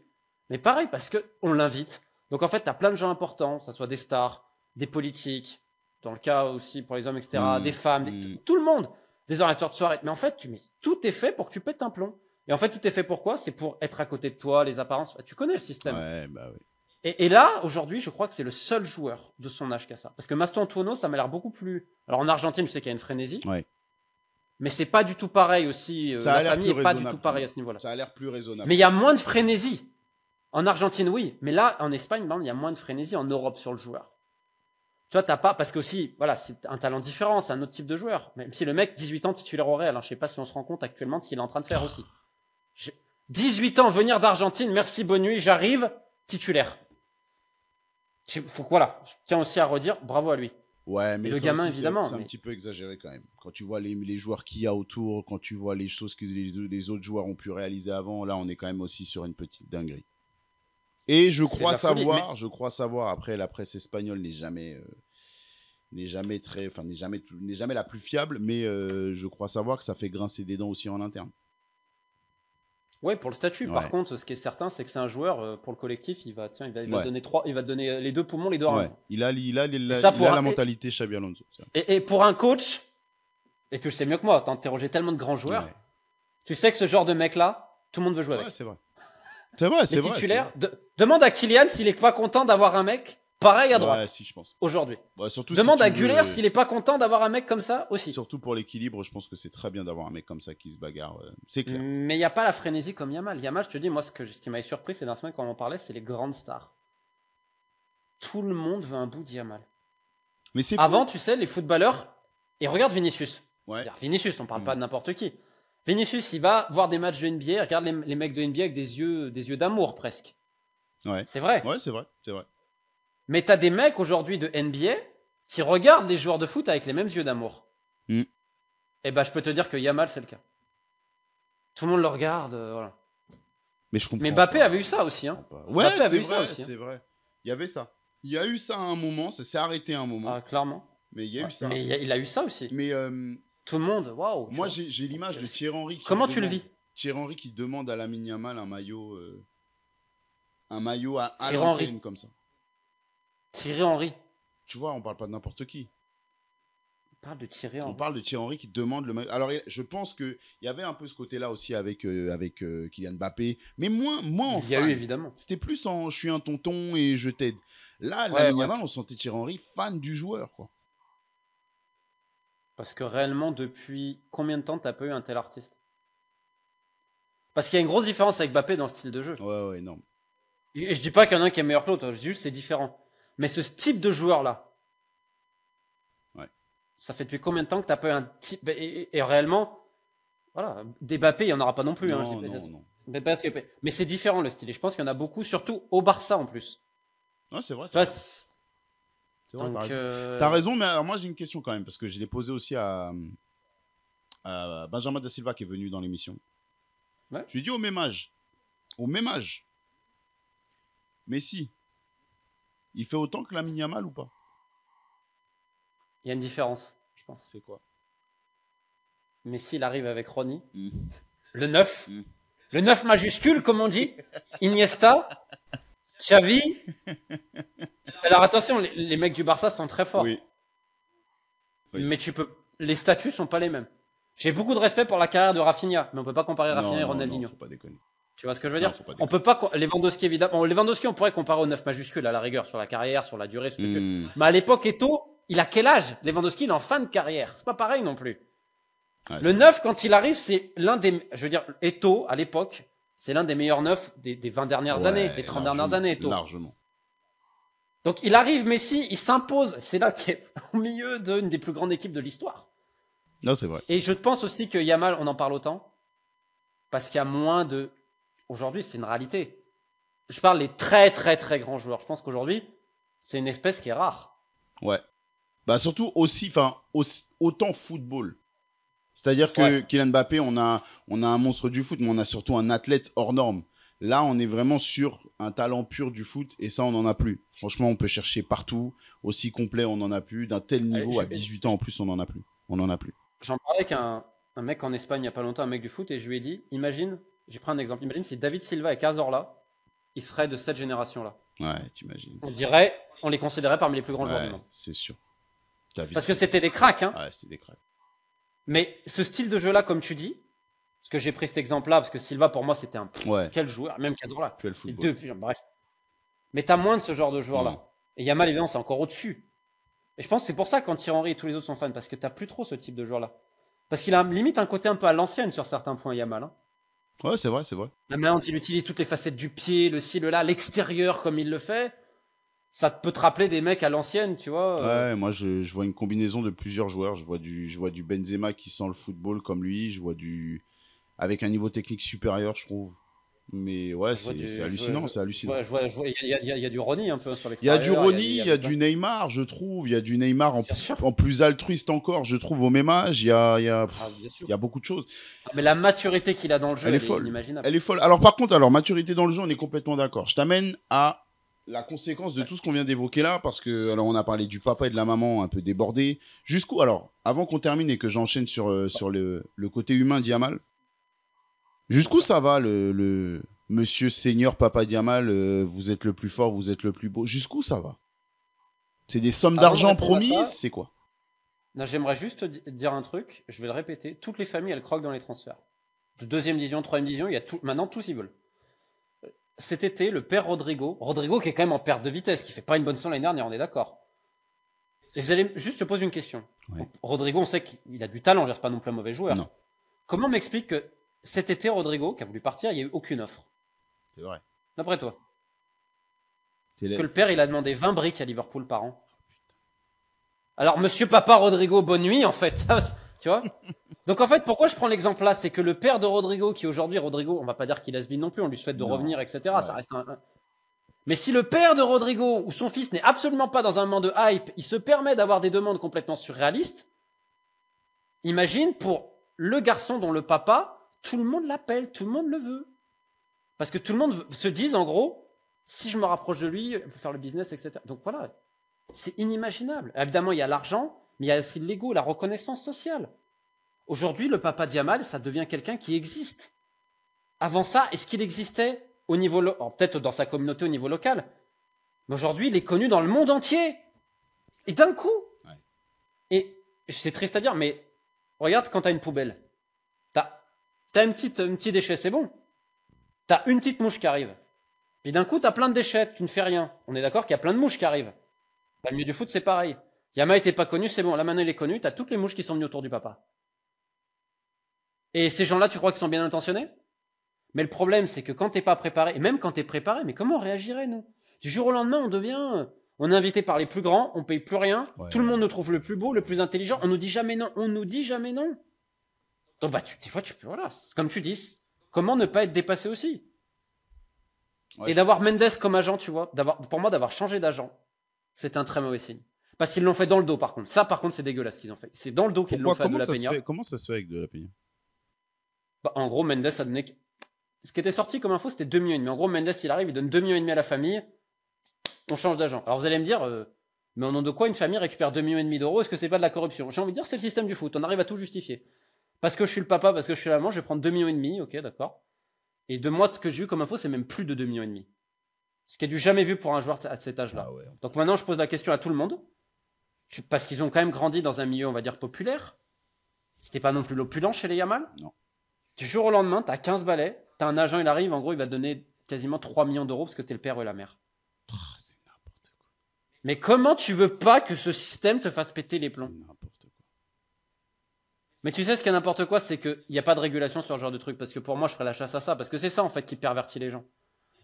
Mais pareil, parce qu'on l'invite. Donc en fait, tu as plein de gens importants, que ce soit des stars, des politiques, dans le cas aussi pour les hommes, etc., des femmes, tout le monde, des organisateurs de soirée. Mais en fait, tout est fait pour que tu pètes un plomb. Et en fait, tout est fait pour quoi? C'est pour être à côté de toi, les apparences. Tu connais le système. Ouais, bah oui. Et là, aujourd'hui, je crois que c'est le seul joueur de son âge qui a ça. Parce que Maston Antuono, ça m'a l'air beaucoup plus. Alors en Argentine, je sais qu'il y a une frénésie. Ouais. Mais c'est pas du tout pareil aussi. Ça a La l'air famille plus est pas du raisonnable, tout pareil quand à ce niveau-là. Ça a l'air plus raisonnable. Mais il y a moins de frénésie. En Argentine, oui. Mais là, en Espagne, il y a moins de frénésie. En Europe, sur le joueur. Tu vois, t'as pas. Parce que aussi, voilà, c'est un talent différent. C'est un autre type de joueur. Même si le mec, 18 ans, titulaire au Real. Je sais pas si on se rend compte actuellement de ce qu'il est en train de faire aussi. 18 ans, venir d'Argentine. Merci, bonne nuit. J'arrive, titulaire. Voilà. Je tiens aussi à redire, bravo à lui. Ouais, mais le gamin, évidemment. C'est un petit peu exagéré quand même. Quand tu vois les joueurs qu'il y a autour, quand tu vois les choses que les autres joueurs ont pu réaliser avant, là, on est quand même aussi sur une petite dinguerie. Et je crois savoir, après, la presse espagnole n'est jamais la plus fiable, mais je crois savoir que ça fait grincer des dents aussi en interne. Ouais, pour le statut. Ouais. Par contre, ce qui est certain, c'est que c'est un joueur pour le collectif. Il va te Ouais. donner il va te donner les deux poumons, les deux Ouais. reins. Il a la mentalité Xabi Alonso. Et pour un coach, et tu le sais mieux que moi, t'as interrogé tellement de grands joueurs, Ouais. tu sais que ce genre de mec-là, tout le monde veut jouer Ouais, avec. c'est vrai. C'est vrai, c'est Les vrai. titulaires, demande à Kylian s'il est pas content d'avoir un mec pareil à droite. Ouais, si, je pense. Aujourd'hui. Ouais, surtout Demande si à tu veux- Güler s'il est pas content d'avoir un mec comme ça aussi. Surtout pour l'équilibre, je pense que c'est très bien d'avoir un mec comme ça qui se bagarre. C'est clair. Mais il n'y a pas la frénésie comme Yamal. Yamal, je te dis, moi, ce qui m'avait surpris ces dernières semaines quand on en parlait, c'est les grandes stars. Tout le monde veut un bout de Yamal. Mais c'est Avant, fou. tu sais, les footballeurs. Et regarde Vinicius. Ouais. Vinicius, on parle pas de n'importe qui. Vinicius, il va voir des matchs de NBA, regarde les mecs de NBA avec des yeux d'amour presque. Ouais. C'est vrai. Ouais, c'est vrai. C'est vrai. Mais t'as des mecs aujourd'hui de NBA qui regardent les joueurs de foot avec les mêmes yeux d'amour. Mm. Et ben, je peux te dire que Yamal, c'est le cas. Tout le monde le regarde, voilà. Mais je comprends. Mais Mbappé pas. avait eu ça aussi, hein. Ouais, Mbappé avait c'est eu ça vrai, aussi, hein. c'est vrai. Il y avait ça. Il y a eu ça à un moment, ça s'est arrêté à un moment. Ah, clairement. Mais il y a eu ça. Mais il a eu ça aussi. Mais Tout le monde, waouh. moi, j'ai l'image de Thierry Henry. Comment tu le vis? Thierry Henry qui demande à Lamine Yamal un maillot à Thierry l'antenne Henry. comme ça. Thierry Henry. Tu vois, on parle pas de n'importe qui. On parle de Thierry On Henry. parle de Thierry Henry qui demande le maillot. Alors, je pense qu'il y avait un peu ce côté-là aussi avec Kylian Mbappé. Mais moins en Il y a fan. eu, évidemment. C'était plus en je suis un tonton et je t'aide. Là, Ouais, Lamine ouais. Yamal, on sentait Thierry Henry fan du joueur, quoi. Parce que réellement, depuis combien de temps t'as pas eu un tel artiste? Parce qu'il y a une grosse différence avec Mbappé dans le style de jeu. Ouais, non. Et je dis pas qu'il y en a un qui est meilleur que l'autre, je dis juste c'est différent. Mais ce type de joueur-là, Ouais. ça fait depuis combien de temps que t'as pas eu un type. Et réellement, voilà, des Mbappé, il n'y en aura pas non plus. Non, hein, je dis pas- non. Mais c'est différent le style. Et je pense qu'il y en a beaucoup, surtout au Barça en plus. Ouais, c'est vrai. Tu vois, C'est vrai, donc, t'as raison. T'as raison, mais alors moi j'ai une question quand même, parce que je l'ai posée aussi à Benjamin Da Silva qui est venu dans l'émission. Ouais. Je lui ai dit au même âge, Messi, Il fait autant que Lamine Yamal ou pas? Il y a une différence, je pense. C'est quoi? Messi, il arrive avec Ronny. Mm. Le 9. Mm. Le 9 majuscule, comme on dit. Iniesta. Xavi. Alors attention, les mecs du Barça sont très forts. Oui. Oui. Mais les statuts sont pas les mêmes. J'ai beaucoup de respect pour la carrière de Rafinha, mais on peut pas comparer Non, Rafinha et non, Ronaldinho. non, faut pas déconner. Tu vois ce que je veux Non, dire? faut pas On peut pas. Lewandowski, évidemment. Bon, Lewandowski, on pourrait comparer au 9 majuscule à la rigueur, sur la carrière, sur la durée, ce que tu veux. Mm. Mais à l'époque, Eto'o, il a quel âge? Lewandowski, il est en fin de carrière. C'est pas pareil non plus. Ouais, Le 9, quand il arrive, c'est l'un des. Je veux dire, Eto'o, à l'époque, c'est l'un des meilleurs 9 des 20 dernières années, des 30 dernières années, Eto'o. Largement. Donc il arrive, Messi, il s'impose. C'est là qu'il est au milieu d'une des plus grandes équipes de l'histoire. Non, c'est vrai. Et je pense aussi que Yamal, on en parle autant, parce qu'il y a moins de. Aujourd'hui, c'est une réalité. Je parle des très très très grands joueurs. Je pense qu'aujourd'hui, c'est une espèce qui est rare. Ouais. Bah surtout autant football. C'est-à-dire que Kylian Mbappé, on a un monstre du foot, mais on a surtout un athlète hors norme. Là, on est vraiment sur un talent pur du foot, et ça, on n'en a plus. Franchement, on peut chercher partout. Aussi complet, on n'en a plus. D'un tel niveau, à 18 ans en plus, on n'en a plus. On n'en a plus. J'en parlais avec un mec en Espagne il n'y a pas longtemps, un mec du foot, et je lui ai dit, imagine, j'ai pris un exemple, imagine si David Silva et Cazorla, ils seraient de cette génération-là. Ouais, t'imagines. On les considérait parmi les plus grands joueurs du monde. C'est sûr. Parce que c'était des cracks, hein. Ouais, c'était des cracks. Mais ce style de jeu-là, comme tu dis, parce que j'ai pris cet exemple-là, parce que Silva, pour moi, c'était un... Quel joueur, même Cazorla. Quel football. Bref. Mais t'as moins de ce genre de joueurs-là. Non. Et Yamal, évidemment, c'est encore au-dessus. Et je pense que c'est pour ça quand Thierry Henry et tous les autres sont fans, parce que t'as plus trop ce type de joueur-là. Parce qu'il a limite un côté un peu à l'ancienne sur certains points, Yamal. Hein. Ouais, c'est vrai, c'est vrai. La manière dont il utilise toutes les facettes du pied, le ci, le là, l'extérieur comme il le fait, ça peut te rappeler des mecs à l'ancienne, tu vois. Ouais, moi je vois une combinaison de plusieurs joueurs. Je vois du Benzema qui sent le football comme lui. Je vois avec un niveau technique supérieur, je trouve. Mais ouais, c'est hallucinant, c'est hallucinant. Il y a du Ronny un peu sur Il y l'extérieur. a du Ronny, il y a du Neymar, je trouve. Il y a du Neymar en plus altruiste encore, je trouve, au même âge. Il y a beaucoup de choses. Mais la maturité qu'il a dans le jeu, elle est folle. inimaginable. Elle est folle. Alors par contre, maturité dans le jeu, on est complètement d'accord. Je t'amène à la conséquence de tout ce qu'on vient d'évoquer là, parce que alors on a parlé du papa et de la maman un peu débordés. Jusqu'où, alors, avant qu'on termine et que j'enchaîne sur le côté humain d'Yamal, jusqu'où ça va le monsieur senior papa Yamal, vous êtes le plus fort, vous êtes le plus beau, jusqu'où ça va? C'est des sommes d'argent promises, c'est quoi? Non, j'aimerais juste dire un truc, je vais le répéter, toutes les familles elles croquent dans les transferts. De deuxième division, troisième division, il y a tout, maintenant tous ils veulent. Cet été, le père Rodrigo qui est quand même en perte de vitesse, qui fait pas une bonne saison l'année dernière, on est d'accord. Et vous allez juste te poser une question. Ouais. Rodrigo, on sait qu'il a du talent, c'est pas non plus un mauvais joueur. Non. Comment m'explique que cet été, Rodrigo, qui a voulu partir, il n'y a eu aucune offre? C'est vrai. D'après toi. Parce que le père, il a demandé 20 briques à Liverpool par an. Alors, monsieur papa Rodrigo, bonne nuit, en fait. Tu vois? Donc, en fait, pourquoi je prends l'exemple là? C'est que le père de Rodrigo, qui aujourd'hui, Rodrigo, on va pas dire qu'il a ce non plus, on lui souhaite de revenir, etc. Ouais. Ça reste un... Mais si le père de Rodrigo ou son fils n'est absolument pas dans un moment de hype, il se permet d'avoir des demandes complètement surréalistes, imagine pour le garçon dont le papa, tout le monde l'appelle, tout le monde le veut. Parce que tout le monde se dit, en gros, si je me rapproche de lui, on peut faire le business, etc. Donc voilà, c'est inimaginable. Évidemment, il y a l'argent, mais il y a aussi l'ego, la reconnaissance sociale. Aujourd'hui, le papa Yamal, ça devient quelqu'un qui existe. Avant ça, est-ce qu'il existait au niveau peut-être dans sa communauté au niveau local, mais aujourd'hui, il est connu dans le monde entier. Et d'un coup, et c'est triste à dire, mais regarde quand tu as une poubelle. T'as un petit déchet, c'est bon. T'as une petite mouche qui arrive. Puis d'un coup, t'as plein de déchets, tu ne fais rien. On est d'accord qu'il y a plein de mouches qui arrivent. Dans le milieu du foot, c'est pareil. Yama était pas connu, c'est bon. Là, maintenant, il est connu. T'as toutes les mouches qui sont venues autour du papa. Et ces gens-là, tu crois qu'ils sont bien intentionnés? Mais le problème, c'est que quand t'es pas préparé, et même quand t'es préparé, mais comment on réagirait, nous? Du jour au lendemain, on est invité par les plus grands, on paye plus rien, tout le monde nous trouve le plus beau, le plus intelligent, on nous dit jamais non, Donc, des fois, voilà, comme tu dis, comment ne pas être dépassé aussi? Et d'avoir Mendes comme agent, tu vois, pour moi, d'avoir changé d'agent, c'est un très mauvais signe. Parce qu'ils l'ont fait dans le dos, par contre. Ça, par contre, c'est dégueulasse ce qu'ils ont fait. C'est dans le dos qu'ils l'ont fait à De La Peña. Comment ça se fait avec De La Peña? En gros, Mendes a donné... Ce qui était sorti comme info, c'était 2,5 millions. Mais en gros, Mendes, il arrive, il donne 2,5 millions à la famille. on change d'agent. Alors vous allez me dire, mais au nom de quoi une famille récupère 2,5 millions d'euros? Est-ce que c'est pas de la corruption? J'ai envie de dire, c'est le système du foot. On arrive à tout justifier. Parce que je suis le papa, parce que je suis la maman, je vais prendre 2,5 millions, ok, d'accord. Et de moi, ce que j'ai eu comme info, c'est même plus de 2,5 millions. Ce qui est du jamais vu pour un joueur à cet âge-là. Ah ouais. Donc maintenant, je pose la question à tout le monde. Parce qu'ils ont quand même grandi dans un milieu, on va dire, populaire. C'était pas non plus l'opulence chez les Yamal. Non. Du jour au lendemain, t'as 15 balais, t'as un agent, il arrive, en gros, il va te donner quasiment 3 millions d'euros parce que t'es le père ou la mère. C'est n'importe quoi. Mais comment tu veux pas que ce système te fasse péter les plombs? C'est n'importe quoi. Mais tu sais ce qu'il y a n'importe quoi, c'est qu'il n'y a pas de régulation sur ce genre de truc. Parce que pour moi, je ferais la chasse à ça. Parce que c'est ça, en fait, qui pervertit les gens.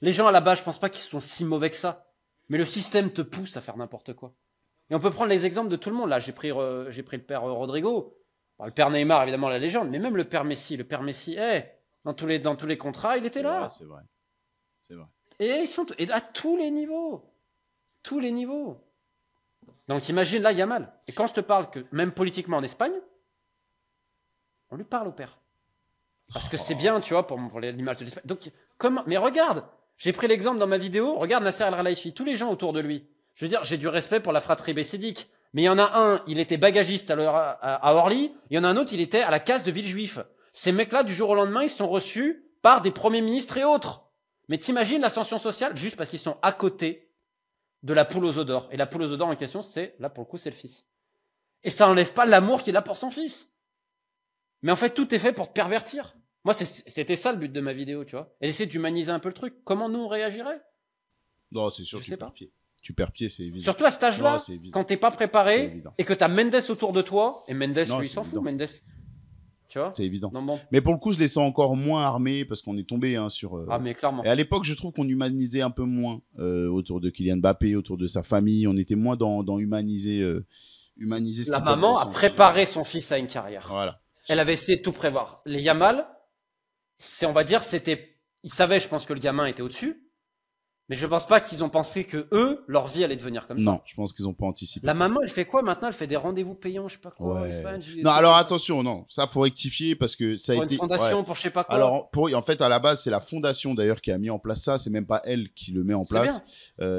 Les gens, à la base, je pense pas qu'ils sont si mauvais que ça. Mais le système te pousse à faire n'importe quoi. Et on peut prendre les exemples de tout le monde. Là, j'ai pris le père Rodrigo. Bon, le père Neymar, évidemment, la légende. Mais même le père Messi. Le père Messi, dans tous les contrats, il était là. C'est vrai. C'est vrai. Et à tous les niveaux. Tous les niveaux. Donc imagine, là, Yamal. Et quand je te parle que, même politiquement en Espagne, on lui parle au père. Parce que c'est bien, tu vois, pour l'image de l'Espagne. Donc, comment? Mais regarde, j'ai pris l'exemple dans ma vidéo. Regarde Nasser El Khelaifi, tous les gens autour de lui. Je veux dire, j'ai du respect pour la fratrie Bessédique. Mais il y en a un, il était bagagiste à Orly. Il y en a un autre, il était à la case de Villejuif. Ces mecs-là, du jour au lendemain, ils sont reçus par des premiers ministres et autres. Mais t'imagines l'ascension sociale juste parce qu'ils sont à côté de la poule aux œufs d'or. Et la poule aux œufs d'or en question, là, pour le coup, c'est le fils. Et ça enlève pas l'amour qu'il a pour son fils. Mais en fait, tout est fait pour te pervertir. Moi, c'était ça le but de ma vidéo, tu vois. Et essayer d'humaniser un peu le truc. Comment nous, on réagirait? Non, c'est sûr, Je sais pas. pied. Tu perds pied, c'est évident. Surtout à cet âge-là, Non, c'est évident. quand t'es pas préparé et que t'as Mendes autour de toi, et Mendes, Non, lui, il c'est s'en fout, évident. Mendes. Tu vois? C'est évident. Non, bon. Mais pour le coup, je les sens encore moins armés parce qu'on est tombé sur. Ah, mais clairement. Et à l'époque, je trouve qu'on humanisait un peu moins autour de Kylian Mbappé, autour de sa famille. On était moins dans humaniser. Humaniser ce La qu'ils peuvent maman a ressentir. préparé son fils à une carrière. Voilà. Elle avait essayé de tout prévoir. Les Yamal, on va dire, ils savaient, je pense, que le gamin était au-dessus. Mais je pense pas qu'ils ont pensé que eux, leur vie allait devenir comme ça. Non, je pense qu'ils n'ont pas anticipé. La ça. maman, elle fait quoi maintenant? Elle fait des rendez-vous payants, je sais pas quoi, en Ouais. Espagne. Non, alors attention, non, ça faut rectifier parce que ça a Pour été. une fondation, Ouais. pour je sais pas quoi. Alors, en fait, à la base, c'est la fondation d'ailleurs qui a mis en place ça. C'est même pas elle qui le met en C'est place.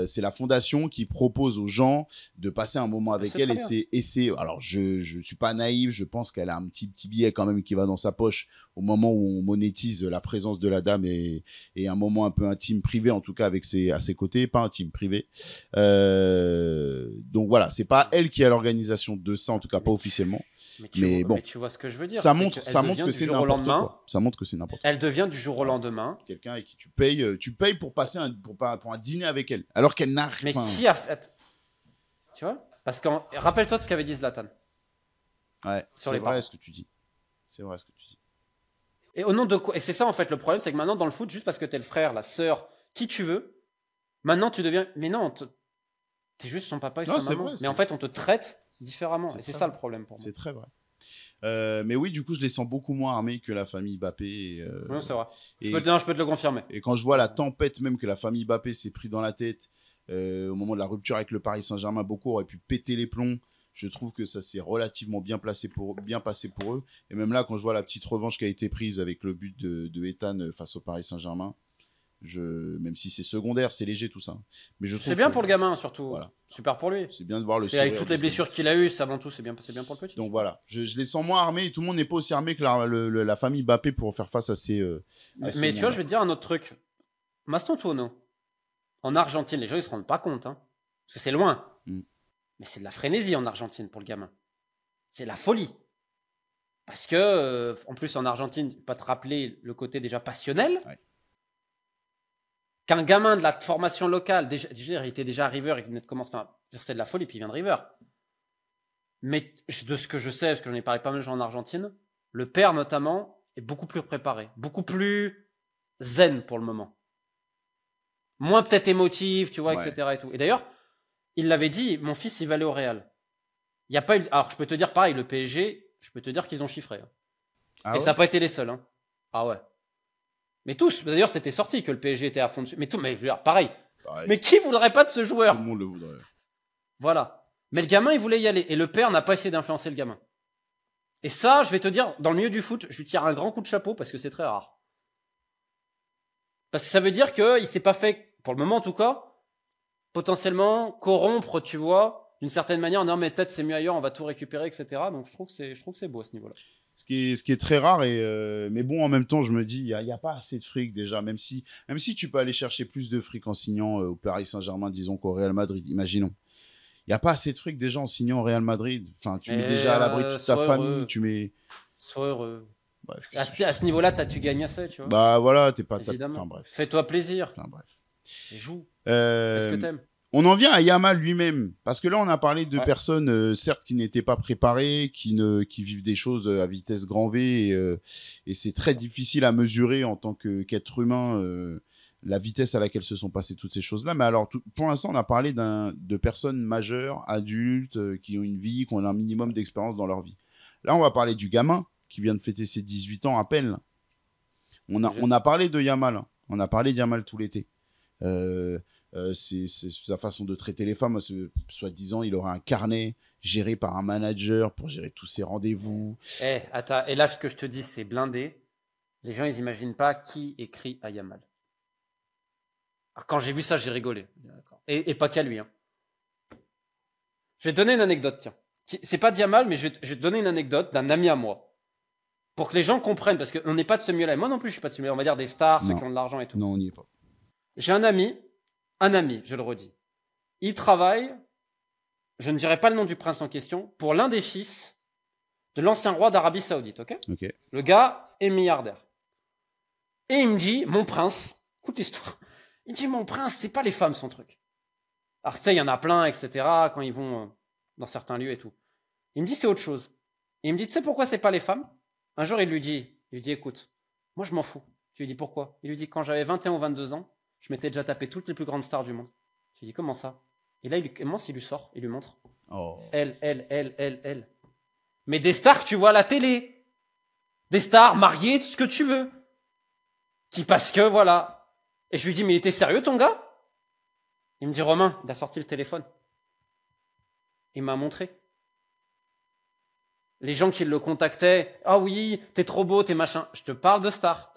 C'est la fondation qui propose aux gens de passer un moment avec c'est elle. très Et c'est. Alors, je suis pas naïf. Je pense qu'elle a un petit billet quand même qui va dans sa poche au moment où on monétise la présence de la dame et un moment un peu intime, privé en tout cas à ses côtés, pas intime, privé. Donc voilà, c'est pas elle qui a l'organisation de ça, en tout cas pas officiellement. Mais bon, mais tu vois ce que je veux dire. ça c'est montre qu'elle que devient c'est du jour au n'importe lendemain. quoi. Ça montre que c'est n'importe quoi. Elle devient du jour au lendemain. Quelqu'un avec qui tu payes pour passer pour un dîner avec elle, alors qu'elle n'a Mais rien. qui a fait? Tu vois? Parce que rappelle-toi de ce qu'avait dit Zlatan. Ouais, Sur c'est les parents. vrai ce que tu dis. C'est vrai ce que tu dis. Et au nom de quoi? Et c'est ça en fait le problème, c'est que maintenant dans le foot, juste parce que t'es le frère, la sœur, qui tu veux, maintenant tu deviens. Mais non, t'es juste son papa et Non, sa c'est maman. vrai, mais en fait, on te traite différemment. Et c'est très ça vrai. le problème pour moi. C'est très vrai. Mais oui, du coup, je les sens beaucoup moins armés que la famille Mbappé. Oui, c'est vrai. et- Je peux te le confirmer. Et quand je vois la tempête même que la famille Mbappé s'est pris dans la tête au moment de la rupture avec le Paris Saint-Germain, beaucoup auraient pu péter les plombs. Je trouve que ça s'est relativement bien passé pour eux. Et même là, quand je vois la petite revanche qui a été prise avec le but de Ethan face au Paris Saint-Germain, même si c'est secondaire, c'est léger tout ça. Mais je trouve C'est bien que pour le gamin surtout. Voilà. Super pour lui. c'est bien de voir le Et avec sourire toutes de les ce blessures qu'il a eues, avant tout, c'est bien pour le petit. donc voilà, je les sens moins armés et tout le monde n'est pas aussi armé que la famille Mbappé pour faire face à ces. Mais tu vois, je vais te dire un autre truc. Mastantuono, en Argentine, les gens ils se rendent pas compte, hein, parce que c'est loin. Mm. Mais c'est de la frénésie en Argentine pour le gamin. C'est la folie. Parce que, en plus en Argentine, pas te rappeler le côté déjà passionnel. Ouais. Qu'un gamin de la formation locale, déjà, il était déjà à River, il venait de commencer, enfin, c'est de la folie, puis il vient de River. Mais de ce que je sais, parce que j'en ai parlé pas mal de gens en Argentine, le père notamment est beaucoup plus préparé, beaucoup plus zen pour le moment. Moins peut-être émotif, tu vois, Ouais. etc. Et tout. Et d'ailleurs, il l'avait dit, mon fils, il va aller au Real. Il y a pas eu... Alors, je peux te dire pareil, le PSG, je peux te dire qu'ils ont chiffré. Hein. Ah Et ouais ça n'a pas été les seuls. Hein. Ah ouais. Mais tous, d'ailleurs, c'était sorti que le PSG était à fond dessus. Mais je veux dire, pareil. Pareil, Mais qui voudrait pas de ce tout joueur? le monde le voudrait. Voilà. Mais le gamin, il voulait y aller. Et le père n'a pas essayé d'influencer le gamin. Et ça, je vais te dire, dans le milieu du foot, je lui tire un grand coup de chapeau parce que c'est très rare. Parce que ça veut dire qu'il s'est pas fait, pour le moment en tout cas, potentiellement corrompre, tu vois, d'une certaine manière, non mais peut-être c'est mieux ailleurs, on va tout récupérer, etc. Donc je trouve que c'est beau à ce niveau-là. Ce qui est très rare, mais bon, en même temps, je me dis, il y a pas assez de fric déjà, même si tu peux aller chercher plus de fric en signant au Paris Saint-Germain, disons qu'au Real Madrid, imaginons. Il n'y a pas assez de fric déjà en signant au Real Madrid. Enfin, tu mets déjà à l'abri toute ta famille, tu mets... Sois heureux. Bref, À ce niveau-là, tu gagnes assez, tu vois. bah voilà, t'es pas... Évidemment. Enfin bref. Fais-toi plaisir. Enfin bref. Et joue. Fais ce que t'aimes. On en vient à Yamal lui-même, parce que là on a parlé de Ouais. personnes certes qui n'étaient pas préparées, qui vivent des choses à vitesse grand V, et c'est très difficile à mesurer en tant qu'être humain la vitesse à laquelle se sont passées toutes ces choses-là. Mais alors pour l'instant on a parlé de personnes majeures, adultes, qui ont une vie, qui ont un minimum d'expérience dans leur vie. Là on va parler du gamin qui vient de fêter ses 18 ans à peine. On a parlé de Yamal, hein. On a parlé de Yamal tout l'été. C'est sa façon de traiter les femmes. Soi-disant, il aurait un carnet géré par un manager pour gérer tous ses rendez-vous. Attends, et là, ce que je te dis, c'est blindé. Les gens, ils imaginent pas qui écrit à Yamal. Alors, quand j'ai vu ça, j'ai rigolé. Et pas qu'à lui. Hein. Je vais te donner une anecdote, tiens. C'est pas Yamal, mais je vais te donner une anecdote d'un ami à moi. Pour que les gens comprennent, parce qu'on n'est pas de ce milieu-là. Moi non plus, je suis pas de ce milieu. On va dire des stars, ceux qui ont de l'argent et tout. Non, on n'y est pas. J'ai un ami, je le redis. Il travaille, je ne dirai pas le nom du prince en question, pour l'un des fils de l'ancien roi d'Arabie Saoudite, ok? Le gars est milliardaire. Et il me dit, mon prince, écoute l'histoire, il me dit, mon prince, c'est pas les femmes son truc. Alors tu sais, il y en a plein, etc., quand ils vont dans certains lieux et tout. Il me dit, c'est autre chose. Et il me dit, tu sais pourquoi c'est pas les femmes? Un jour, il lui dit, écoute, moi je m'en fous. Je lui dis, pourquoi? Il lui dit, quand j'avais 21 ou 22 ans, je m'étais déjà tapé toutes les plus grandes stars du monde. Je lui dis, comment ça? Et là, il commence, il lui sort, il lui montre. Oh. Elle. Mais des stars que tu vois à la télé. Des stars mariées, tout ce que tu veux. Qui parce que, voilà. Et je lui dis, mais il était sérieux ton gars? Il me dit, Romain, il a sorti le téléphone. Il m'a montré. Les gens qui le contactaient, ah oui, t'es trop beau, t'es machin. Je te parle de stars.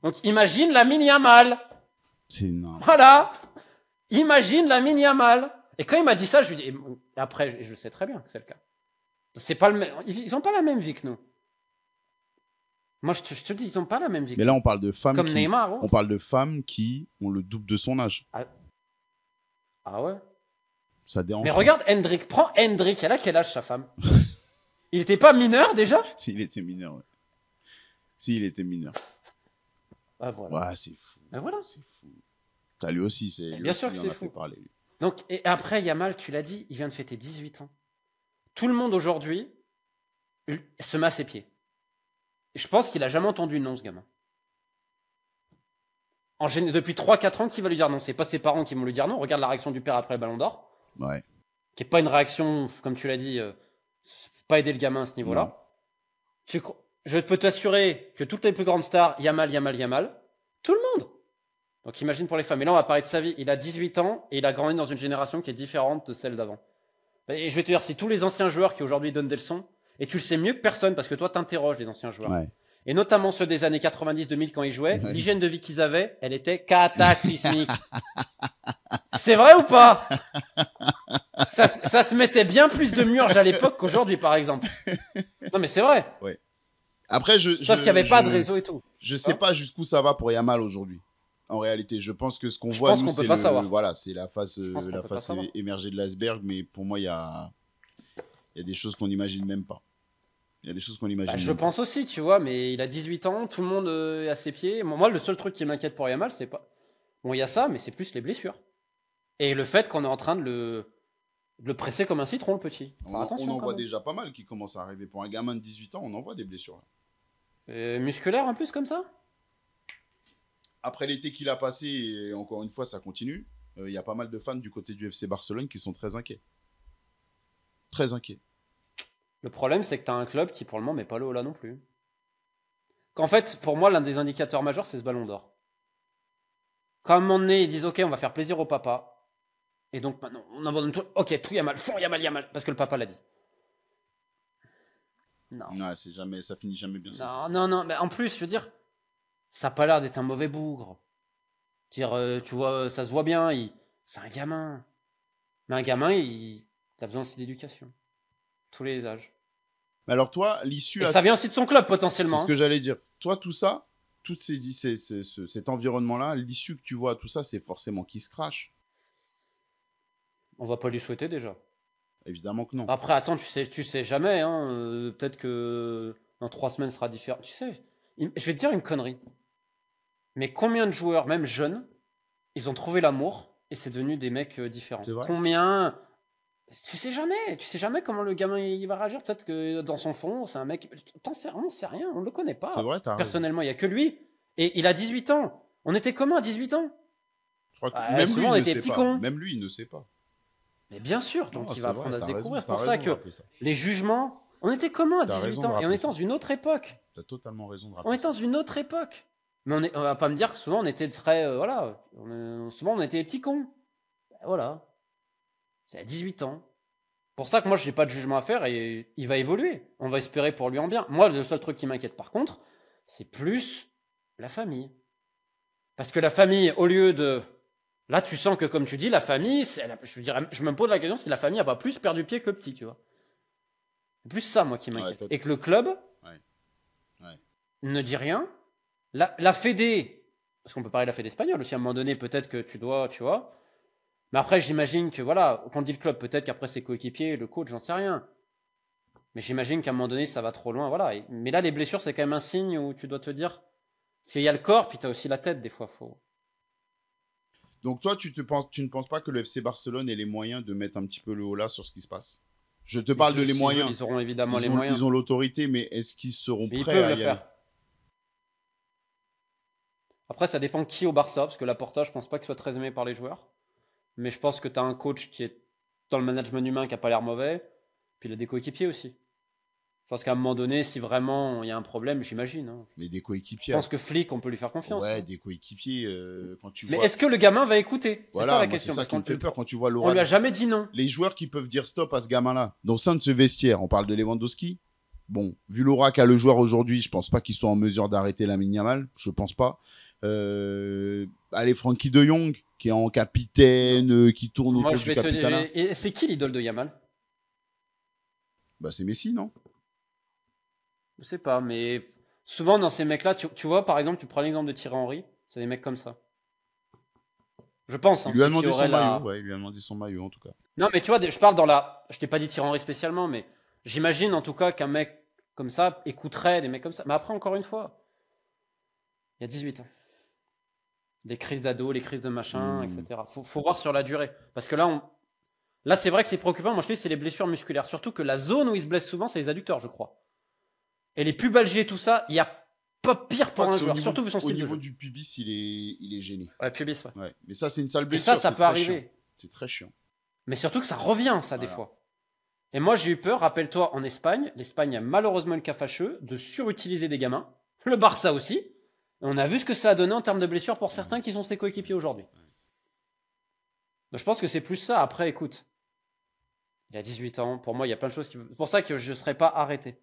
Donc imagine la mini Yamal. C'est énorme. Voilà. Imagine la mini Yamal. Et quand il m'a dit ça, je lui dis, et après, je sais très bien que c'est le cas. C'est pas le même, ils ont pas la même vie que nous. Moi, je te dis, ils ont pas la même vie. Mais là, on parle de femmes comme Neymar. On parle de femmes qui ont le double de son âge. Ah ouais. Ça dérange. Mais regarde Hendrik. Prends Hendrik. Elle a quel âge sa femme? Il était pas mineur déjà? Si, il était mineur, ouais. Si, il était mineur. Ah voilà. Ouais, c'est fou. Ah voilà. C'est fou. T'as lui aussi, c'est. Bien sûr que c'est fou. Parler, lui. Donc, et après, Yamal, tu l'as dit, il vient de fêter 18 ans. Tout le monde aujourd'hui se met à ses pieds. Je pense qu'il a jamais entendu non, ce gamin. Depuis 3-4 ans, qui va lui dire non? C'est pas ses parents qui vont lui dire non. Regarde la réaction du père après le Ballon d'Or. Ouais. Qui est pas une réaction, comme tu l'as dit, pas aider le gamin à ce niveau-là. Je peux t'assurer que toutes les plus grandes stars, Yamal, tout le monde. Donc imagine pour les femmes. Et là, on va parler de sa vie. Il a 18 ans et il a grandi dans une génération qui est différente de celle d'avant. Et je vais te dire, si tous les anciens joueurs qui aujourd'hui donnent des leçons, et tu le sais mieux que personne parce que toi, t'interroges les anciens joueurs. Ouais. Et notamment ceux des années 90-2000 quand ils jouaient, l'hygiène de vie qu'ils avaient, elle était cataclysmique. C'est vrai ou pas? ça se mettait bien plus de murge à l'époque qu'aujourd'hui, par exemple. Non, mais c'est vrai. Ouais. Après, sauf qu'il n'y avait pas de réseau et tout. Je sais pas jusqu'où ça va pour Yamal aujourd'hui. En réalité, je pense que ce qu'on voit, nous, c'est voilà, c'est la face émergée de l'iceberg. Mais pour moi, il y a des choses qu'on n'imagine même pas. Il y a des choses qu'on imagine. Je pense aussi, tu vois, mais il a 18 ans, tout le monde est à ses pieds. Moi, le seul truc qui m'inquiète pour Yamal, c'est pas. Bon, il y a ça, mais c'est plus les blessures. Et le fait qu'on est en train de le presser comme un citron, le petit. Attention, on en voit déjà pas mal qui commencent à arriver. Pour un gamin de 18 ans, on en voit des blessures. Musculaires en plus, comme ça? Après l'été qu'il a passé, et encore une fois, ça continue. Il y a pas mal de fans du côté du FC Barcelone qui sont très inquiets. Très inquiets. Le problème, c'est que tu as un club qui, pour le moment, met pas le haut là non plus. Qu'en fait, pour moi, l'un des indicateurs majeurs, c'est ce ballon d'or. Quand à un moment donné, ils disent, OK, on va faire plaisir au papa. Et donc, maintenant, on abandonne tout. OK, tout Yamal, fond Yamal, parce que le papa l'a dit. Non. Ouais, ça finit jamais bien. Non, mais en plus, je veux dire, ça n'a pas l'air d'être un mauvais bougre. Tu vois, ça se voit bien, C'est un gamin. Mais un gamin, il a besoin aussi d'éducation. Tous les âges. Mais alors toi, l'issue... Et ça vient aussi de son club, potentiellement. C'est ce que j'allais dire. Toi, tout ça, cet environnement-là, l'issue que tu vois à tout ça, c'est forcément qu'il se crache. On va pas lui souhaiter déjà. Évidemment que non. Après, attends, tu sais jamais. Hein, peut-être que dans 3 semaines sera différent. Tu sais, je vais te dire une connerie. Mais combien de joueurs, même jeunes, ils ont trouvé l'amour et c'est devenu des mecs différents. C'est vrai. Combien? Tu sais jamais comment le gamin il va réagir. Peut-être que dans son fond, c'est un mec. On sait rien, on le connaît pas. C'est vrai, t'as raison. Personnellement, il y a que lui. Et il a 18 ans. On était comment à 18 ans? Je crois que même lui, souvent, on il ne était sait petits pas. cons. Même lui, il ne sait pas. Mais bien sûr, donc Non, il c'est va vrai, apprendre à se t'as découvrir. raison, C'est pour t'as ça raison de que rappeler ça. les jugements. On était comment à T'as 18 raison de ans? Et on rappeler était dans ça. une autre époque. T'as totalement raison de On rappeler était dans une autre époque. Mais on va pas me dire que souvent on était très. Voilà. Souvent on était des petits cons. Ben voilà. C'est à 18 ans. Pour ça que moi, je n'ai pas de jugement à faire et il va évoluer. On va espérer pour lui en bien. Moi, le seul truc qui m'inquiète par contre, c'est plus la famille. Parce que la famille, au lieu de. Là, tu sens que, comme tu dis, la famille, je me pose la question si la famille n'a pas plus perdu pied que le petit, tu vois. C'est plus ça, moi, qui m'inquiète. Ouais, et que le club Ouais. ne dit rien. La Fédé, parce qu'on peut parler de la Fédé espagnole aussi, à un moment donné, peut-être que tu dois, tu vois. Mais après, j'imagine que, voilà, quand on dit le club, peut-être qu'après ses coéquipiers, le coach, j'en sais rien. Mais j'imagine qu'à un moment donné, ça va trop loin, voilà. Mais là, les blessures, c'est quand même un signe où tu dois te dire. Parce qu'il y a le corps, puis tu as aussi la tête, des fois. Donc toi, tu ne penses pas que le FC Barcelone ait les moyens de mettre un petit peu le haut là sur ce qui se passe? Je te parle de les moyens. Ils auront évidemment les moyens. Ils ont l'autorité, mais est-ce qu'ils seront Mais prêts ils peuvent à le y aller? faire. Après, ça dépend qui au Barça, parce que Laporta, je pense pas qu'il soit très aimé par les joueurs. Mais je pense que tu as un coach qui est dans le management humain qui a pas l'air mauvais. Puis il a des coéquipiers aussi. Je pense qu'à un moment donné, si vraiment il y a un problème, j'imagine. Hein. Mais des Je coéquipiers. pense que Flick, on peut lui faire confiance. Ouais, des coéquipiers. Quand tu Mais vois. est-ce que le gamin va écouter? C'est Voilà, ça la moi, question. c'est ça Parce qui me qu'on fait peur quand tu vois on Laurent. lui a jamais dit non. Les joueurs qui peuvent dire stop à ce gamin-là. Dans le sein de ce vestiaire, on parle de Lewandowski. Bon, vu l'aura qu'a le joueur aujourd'hui, je pense pas qu'ils soient en mesure d'arrêter Lamine Yamal. Je pense pas. Allez, Frankie de Jong, qui est en capitaine, qui tourne Moi, autour je du vais te capitana. dire. Et c'est qui l'idole de Yamal? Bah, c'est Messi, non? Je sais pas, mais souvent dans ces mecs-là, tu vois, par exemple, tu prends l'exemple de Thierry Henry, c'est des mecs comme ça. Je pense. Il lui a ceux qui demandé son auraient maillot. Ouais, il lui a demandé son maillot, en tout cas. Non, mais tu vois, je parle dans la. Je t'ai pas dit Thierry Henry spécialement, mais j'imagine en tout cas qu'un mec comme ça écouterait des mecs comme ça. Mais après, encore une fois, il y a 18 ans. Les crises d'ado, les crises de machin, etc. Faut voir sur la durée. Parce que là, c'est vrai que c'est préoccupant. Moi, je te dis, c'est les blessures musculaires. Surtout que la zone où ils se blessent souvent, c'est les adducteurs, je crois. Et les pubalgies et tout ça, il n'y a pas pire pour un joueur, surtout vu son style de jeu. Au niveau du pubis, il est gêné. Ouais, pubis, ouais. Ouais. Mais ça, c'est une sale Et blessure. ça peut arriver. Chiant. C'est très chiant. Mais surtout que ça revient, ça, des fois. Et moi, j'ai eu peur, rappelle-toi, en Espagne, l'Espagne a malheureusement le cas fâcheux de surutiliser des gamins. Le Barça aussi. Et on a vu ce que ça a donné en termes de blessures pour certains qui sont ses coéquipiers aujourd'hui. Donc, je pense que c'est plus ça. Après, écoute, il a 18 ans. Pour moi, il y a plein de choses qui. C'est pour ça que je ne serais pas arrêté.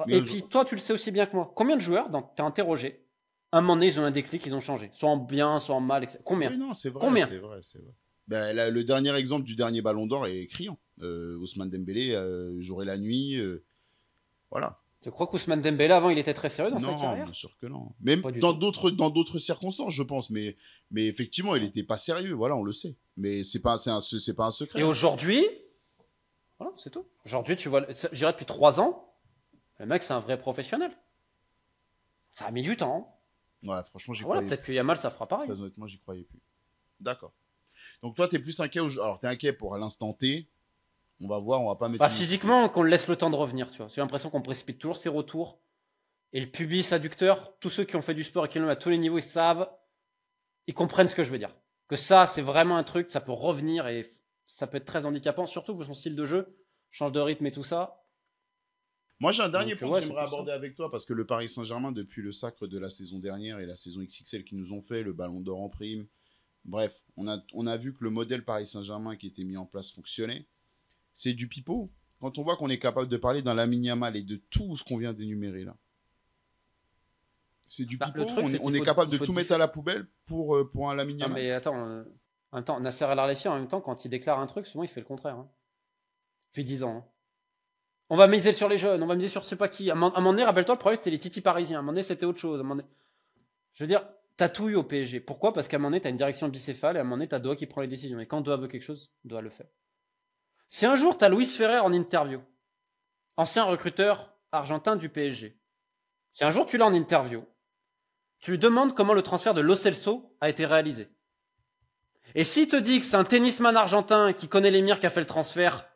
Et puis, toi, tu le sais aussi bien que moi. Combien de joueurs, t'as interrogé, à un moment donné, ils ont un déclic, ils ont changé. Soit en bien, soit en mal, etc. Combien? Oui, non, c'est vrai. Combien? C'est vrai. Ben, là, le dernier exemple du dernier ballon d'or est criant. Ousmane Dembélé, jour et la nuit. Voilà. Tu crois qu'Ousmane Dembélé, avant, il était très sérieux dans sa carrière? Non, bien sûr que non. Même dans d'autres circonstances, je pense. Mais effectivement, il n'était pas sérieux. Voilà, on le sait. Mais c'est pas un secret. Et aujourd'hui, voilà, c'est tout. Aujourd'hui, tu vois, je dirais depuis 3 ans, le mec, c'est un vrai professionnel. Ça a mis du temps. Ouais, franchement, j'y Voilà, croyais peut-être que Yamal, ça fera pareil. Très honnêtement, j'y croyais plus. D'accord. Donc toi, tu es plus inquiet. Alors, tu es inquiet pour l'instant T. On va voir, on va pas mettre. Bah, physiquement, qu'on le laisse le temps de revenir. Tu vois. J'ai l'impression qu'on précipite toujours ses retours. Et le pubis adducteur, tous ceux qui ont fait du sport et qui l'ont à tous les niveaux, ils savent, ils comprennent ce que je veux dire. Que ça, c'est vraiment un truc, ça peut revenir et ça peut être très handicapant, surtout que son style de jeu change de rythme et tout ça. Moi, j'ai un dernier point ouais, que j'aimerais aborder avec toi parce que le Paris Saint-Germain, depuis le sacre de la saison dernière et la saison XXL qu'ils nous ont fait, le Ballon d'Or en prime, bref, on a vu que le modèle Paris Saint-Germain qui était mis en place fonctionnait. C'est du pipeau. Quand on voit qu'on est capable de parler d'un Lamine Yamal et de tout ce qu'on vient d'énumérer là, c'est du pipeau. On est capable de tout mettre à la poubelle pour un Lamine Yamal. Non, mais attends, En même temps, Nasser El Khelaifi, en même temps, quand il déclare un truc, souvent il fait le contraire. Hein. Depuis 10 ans. Hein. On va miser sur les jeunes, on va miser sur je sais pas qui. À un moment donné, rappelle-toi, le problème c'était les titis parisiens. À un moment donné, c'était autre chose. À un moment donné... Je veux dire, t'as tout eu au PSG. Pourquoi? Parce qu'à un moment donné, t'as une direction bicéphale et à un moment donné, t'as Doha qui prend les décisions. Et quand Doha veut quelque chose, Doha le fait. Si un jour, t'as Luis Ferrer en interview, ancien recruteur argentin du PSG, si un jour tu l'as en interview, tu lui demandes comment le transfert de Lo Celso a été réalisé. Et s'il te dit que c'est un tennisman argentin qui connaît l'émir qui a fait le transfert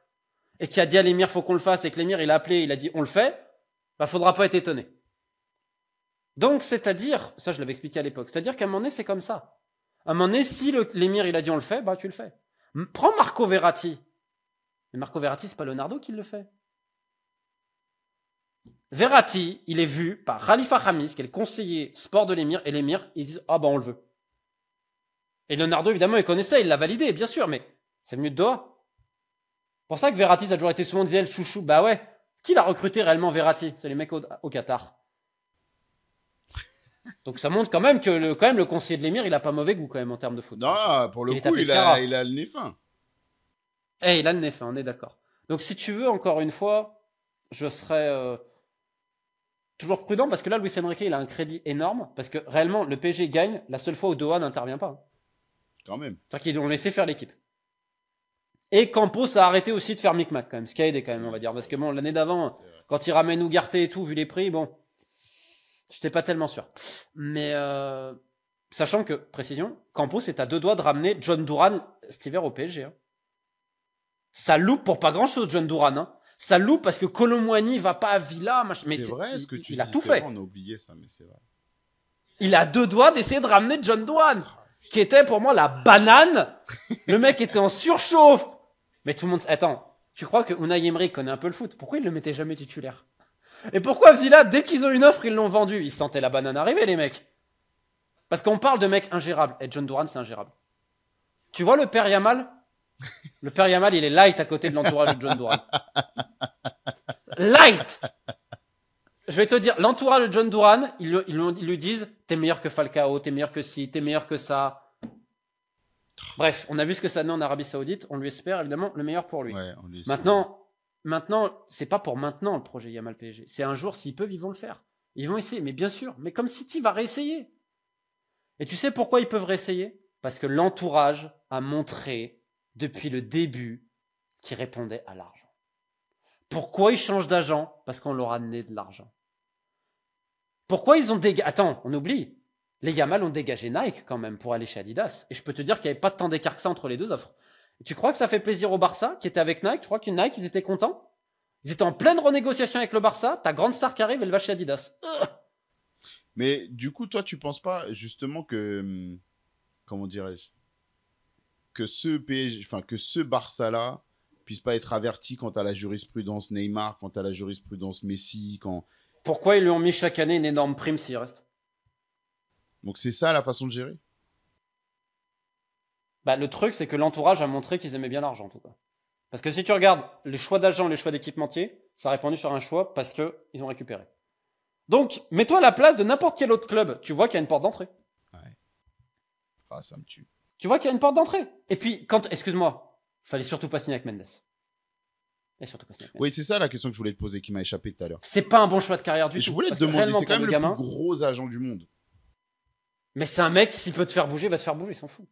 et qui a dit à l'émir faut qu'on le fasse et que l'émir il a appelé, il a dit on le fait, bah faudra pas être étonné. Donc c'est-à-dire, ça je l'avais expliqué à l'époque, c'est-à-dire qu'à un moment donné c'est comme ça. À un moment donné si l'émir il a dit on le fait, bah tu le fais. Prends Marco Verratti. Mais Marco Verratti c'est pas Leonardo qui le fait. Verratti, il est vu par Khalifa Khamis, qui est le conseiller sport de l'émir, et l'émir, ils disent ah bah on le veut. Et Leonardo, évidemment, il connaissait, il l'a validé, bien sûr, mais c'est venu de Doha. C'est pour ça que Verratti, ça a toujours été souvent dit, le chouchou. Bah ouais, qui l'a recruté réellement Verratti? C'est les mecs au Qatar. Donc ça montre quand même que le conseiller de l'émir, il a pas mauvais goût quand même en termes de foot. Non, pour le coup, il a le nez fin. Eh, il a le nez fin, on est d'accord. Donc si tu veux, encore une fois, je serais toujours prudent parce que là, Luis Enrique, il a un crédit énorme parce que réellement, le PSG gagne la seule fois où Doha n'intervient pas. Hein. Quand même. C'est-à-dire qu'ils ont laissé faire l'équipe. Et Campos a arrêté aussi de faire micmac quand même, ce qui a aidé quand même, on va dire. Parce que bon, l'année d'avant, quand il ramène Ugarte et tout, vu les prix, bon, j'étais pas tellement sûr. Mais sachant que, précision, Campos est à 2 doigts de ramener John Duran cet hiver au PSG. Hein. Ça loupe pour pas grand-chose, John Duran. Hein. Ça loupe parce que Colomwani va pas à Villa. Mais c'est vrai ce que tu dis. Il a tout fait. Vrai, on a oublié ça, mais c'est vrai. Il a 2 doigts d'essayer de ramener John Duran, qui était pour moi la banane. Le mec était en surchauffe. Mais tout le monde... Attends, tu crois que Unai Emery connaît un peu le foot? Pourquoi il le mettait jamais titulaire? Et pourquoi Villa, dès qu'ils ont une offre, ils l'ont vendu? Ils sentaient la banane arriver, les mecs. Parce qu'on parle de mecs ingérables. Et John Duran, c'est ingérable. Tu vois le père Yamal? Le père Yamal, il est light à côté de l'entourage de John Duran. Light! Je vais te dire, l'entourage de John Duran, ils lui disent t'es meilleur que Falcao, t'es meilleur que ci, t'es meilleur que ça. Bref, on a vu ce que ça donne en Arabie Saoudite. On lui espère évidemment le meilleur pour lui. Ouais, Maintenant, c'est pas pour maintenant le projet Yamal PSG. C'est un jour, s'ils peuvent, ils vont le faire. Ils vont essayer, mais bien sûr. Mais comme City va réessayer. Et tu sais pourquoi ils peuvent réessayer? Parce que l'entourage a montré depuis le début qu'il répondait à l'argent. Pourquoi ils changent d'agent? Parce qu'on leur a donné de l'argent. Pourquoi ils ont dégagé... Attends, on oublie. Les Yamal ont dégagé Nike quand même pour aller chez Adidas. Et je peux te dire qu'il n'y avait pas tant d'écart que ça entre les deux offres. Et tu crois que ça fait plaisir au Barça qui était avec Nike? Tu crois que Nike, ils étaient contents? Ils étaient en pleine renégociation avec le Barça. Ta grande star qui arrive, elle va chez Adidas. Mais du coup, toi, tu penses pas justement que... Comment dirais-je? Que ce PSG, enfin, que ce Barça-là puisse pas être averti quant à la jurisprudence Neymar, quant à la jurisprudence Messi, quand... Pourquoi ils lui ont mis chaque année une énorme prime s'il reste? Donc c'est ça la façon de gérer? Bah, le truc, c'est que l'entourage a montré qu'ils aimaient bien l'argent, en tout cas. Parce que si tu regardes les choix d'agents, les choix d'équipementiers, ça a répondu sur un choix parce qu'ils ont récupéré. Donc, mets-toi à la place de n'importe quel autre club. Tu vois qu'il y a une porte d'entrée. Ouais. Ah, ça me tue. Tu vois qu'il y a une porte d'entrée. Et puis, excuse-moi, fallait surtout pas signer avec Mendes. Oui, c'est ça la question que je voulais te poser qui m'a échappé tout à l'heure. C'est pas un bon choix de carrière du tout. Je voulais te demander, c'est quand même le plus gros agent du monde. Mais c'est un mec, s'il peut te faire bouger, il va te faire bouger, il s'en fout.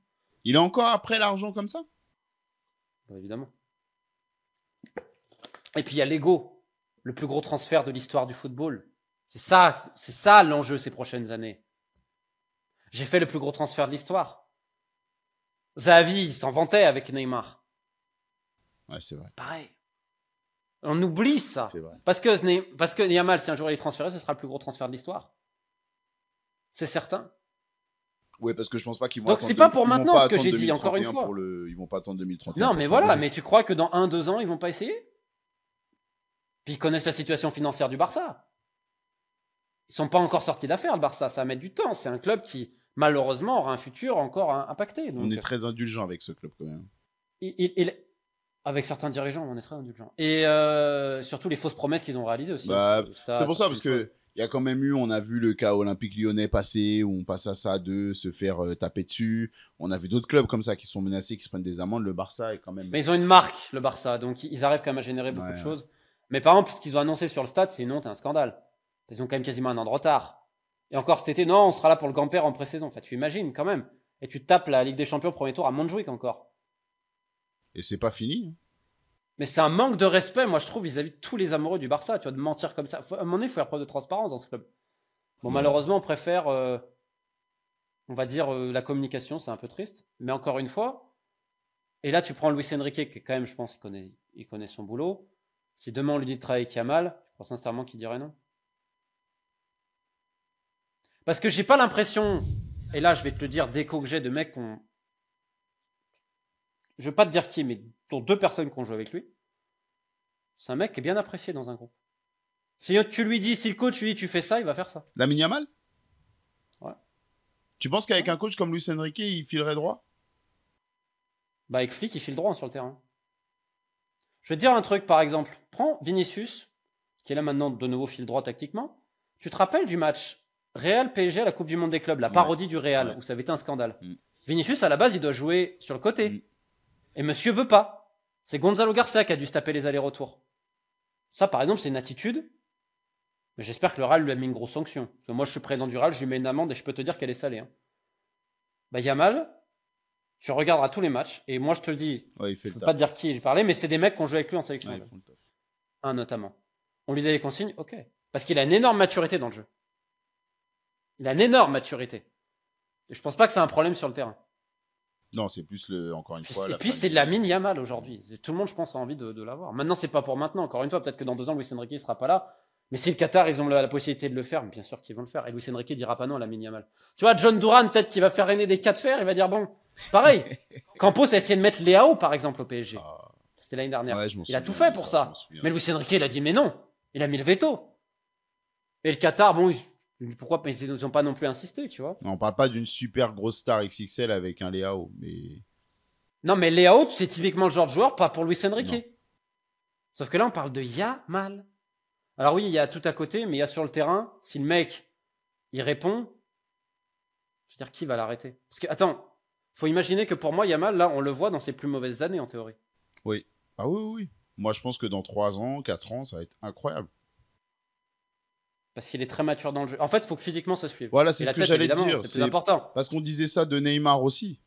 Il est encore après l'argent comme ça? Bah, évidemment. Et puis il y a l'ego, le plus gros transfert de l'histoire du football. C'est ça l'enjeu ces prochaines années. J'ai fait le plus gros transfert de l'histoire. Xavi s'en vantait avec Neymar. Ouais, c'est vrai. C'est pareil. On oublie ça. C'est vrai. Parce que Yamal, si un jour il est transféré, ce sera le plus gros transfert de l'histoire. C'est certain. Oui, parce que je pense pas qu'ils vont. Donc c'est pas pour maintenant ce que j'ai dit, encore une fois. Ils vont pas attendre 2031. Non, mais voilà, mais tu crois que dans 1-2 ans, ils vont pas essayer? Puis ils connaissent la situation financière du Barça. Ils sont pas encore sortis d'affaires, le Barça. Ça va mettre du temps. C'est un club qui, malheureusement, aura un futur encore impacté. Donc, on est très indulgent avec ce club, quand même. Avec certains dirigeants, on est très indulgent. Et surtout les fausses promesses qu'ils ont réalisées aussi. Bah, c'est pour ça, parce que Il y a quand même eu, on a vu le cas Olympique Lyonnais passer, où on passe à ça de se faire taper dessus. On a vu d'autres clubs comme ça qui sont menacés, qui se prennent des amendes. Le Barça est quand même. Mais ils ont une marque, le Barça, donc ils arrivent quand même à générer beaucoup de choses. Mais par exemple, ce qu'ils ont annoncé sur le stade, c'est une honte, un scandale. Ils ont quand même quasiment un an de retard. Et encore cet été, non, on sera là pour le Gamper en pré-saison. Enfin, tu imagines quand même. Et tu tapes la Ligue des Champions premier tour à Montjuic encore. Et c'est pas fini. Mais c'est un manque de respect, moi je trouve, vis-à-vis de tous les amoureux du Barça. Tu vois, de mentir comme ça. À un moment donné, il faut faire preuve de transparence dans ce club. Bon, malheureusement, on préfère, on va dire, la communication, c'est un peu triste. Mais encore une fois, et là, tu prends Luis Enrique, qui quand même, je pense, il connaît son boulot. Si demain on lui dit de travailler Yamal, je crois sincèrement qu'il dirait non. Parce que j'ai pas l'impression, et là je vais te le dire, d'écho que j'ai de mecs qu'on. Je vais pas te dire qui, mais dont 2 personnes qui ont joué avec lui. C'est un mec qui est bien apprécié dans un groupe. Si tu lui dis, si le coach lui dit tu fais ça, il va faire ça. Lamine Yamal ? Ouais. Tu penses qu'avec un coach comme Luis Enrique, il filerait droit ? Bah avec Flick, il file droit sur le terrain. Je vais te dire un truc, par exemple. Prends Vinicius, qui est là maintenant de nouveau fil droit tactiquement. Tu te rappelles du match Real PSG à la Coupe du Monde des clubs, la parodie du Real, où ça avait été un scandale. Vinicius, à la base, il doit jouer sur le côté. Et monsieur veut pas. C'est Gonzalo Garcia qui a dû se taper les allers-retours. Ça, par exemple, c'est une attitude. Mais j'espère que le RAL lui a mis une grosse sanction. Parce que moi, je suis président du RAL, je lui mets une amende et je peux te dire qu'elle est salée. Hein. Bah, Yamal, tu regarderas tous les matchs. Et moi, je te le dis, je ne peux pas te dire qui j'ai parlé, mais c'est des mecs qui ont joué avec lui en sélection. Un notamment. On lui donne les consignes, ok. Parce qu'il a une énorme maturité dans le jeu. Il a une énorme maturité. Et je pense pas que c'est un problème sur le terrain. Non, c'est plus encore une fois. Et puis c'est de Lamine Yamal aujourd'hui. Tout le monde, je pense, a envie de l'avoir. Maintenant, c'est pas pour maintenant. Encore une fois, peut-être que dans 2 ans, Luis Enrique ne sera pas là. Mais si le Qatar, ils ont la possibilité de le faire, bien sûr qu'ils vont le faire. Et Luis Enrique dira pas non à Lamine Yamal. Tu vois, John Duran, peut-être qu'il va faire régner des cas de fer. Il va dire bon, pareil. Campos a essayé de mettre Léao, par exemple, au PSG. C'était l'année dernière. Ouais, il a tout fait pour ça. Mais Luis Enrique, il a dit mais non. Il a mis le veto. Et le Qatar, bon, pourquoi ils n'ont pas non plus insisté, tu vois. On parle pas d'une super grosse star XXL avec un Léao, mais. Non, mais Léao, c'est typiquement le genre de joueur, pas pour Luis Enrique. Non. Sauf que là, on parle de Yamal. Alors oui, il y a tout à côté, mais il y a sur le terrain, si le mec, il répond, je veux dire, qui va l'arrêter? Parce que, attends, faut imaginer que pour moi, Yamal, là, on le voit dans ses plus mauvaises années, en théorie. Oui. Ah oui. Moi, je pense que dans 3 ans, 4 ans, ça va être incroyable. Parce qu'il est très mature dans le jeu. En fait, il faut que physiquement ça suive. Voilà, c'est ce que j'allais dire. C'est plus important. Parce qu'on disait ça de Neymar aussi.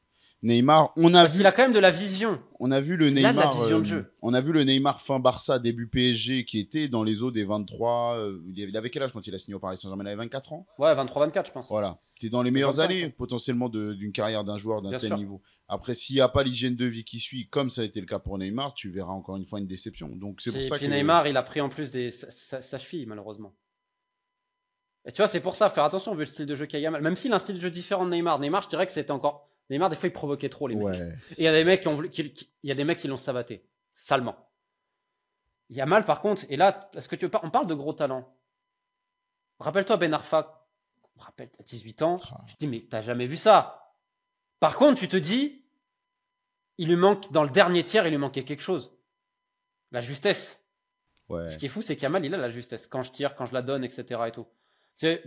Neymar, Parce qu'il a quand même de la vision. On a vu le Neymar. Il a de la vision de jeu. On a vu le Neymar fin Barça, début PSG, qui était dans les eaux des 23. Il avait quel âge quand il a signé au Paris Saint-Germain? Il avait 24 ans. Ouais, 23-24, je pense. Voilà. Tu es dans les meilleures années, potentiellement, d'une carrière d'un joueur d'un tel niveau. Après, s'il n'y a pas l'hygiène de vie qui suit, comme ça a été le cas pour Neymar, tu verras encore une fois une déception. Donc, c'est pour ça que. Neymar, il a pris en plus sa cheville, malheureusement. Et tu vois, c'est pour ça, faire attention vu le style de jeu qu'a Yamal. Même s'il a un style de jeu différent de Neymar. Neymar, je dirais que c'était encore. Neymar, des fois, il provoquait trop les mecs. Ouais. Et il y a des mecs qui l'ont savaté. Salement. Yamal, par contre, et là, est-ce que on parle de gros talent. Rappelle-toi Ben Arfa. Rappelle, à 18 ans. Tu te dis, mais t'as jamais vu ça. Par contre, tu te dis, il lui manque, dans le dernier tiers, il lui manquait quelque chose. La justesse. Ouais. Ce qui est fou, c'est qu'Yamal, il a la justesse. Quand je tire, quand je la donne, etc. et tout.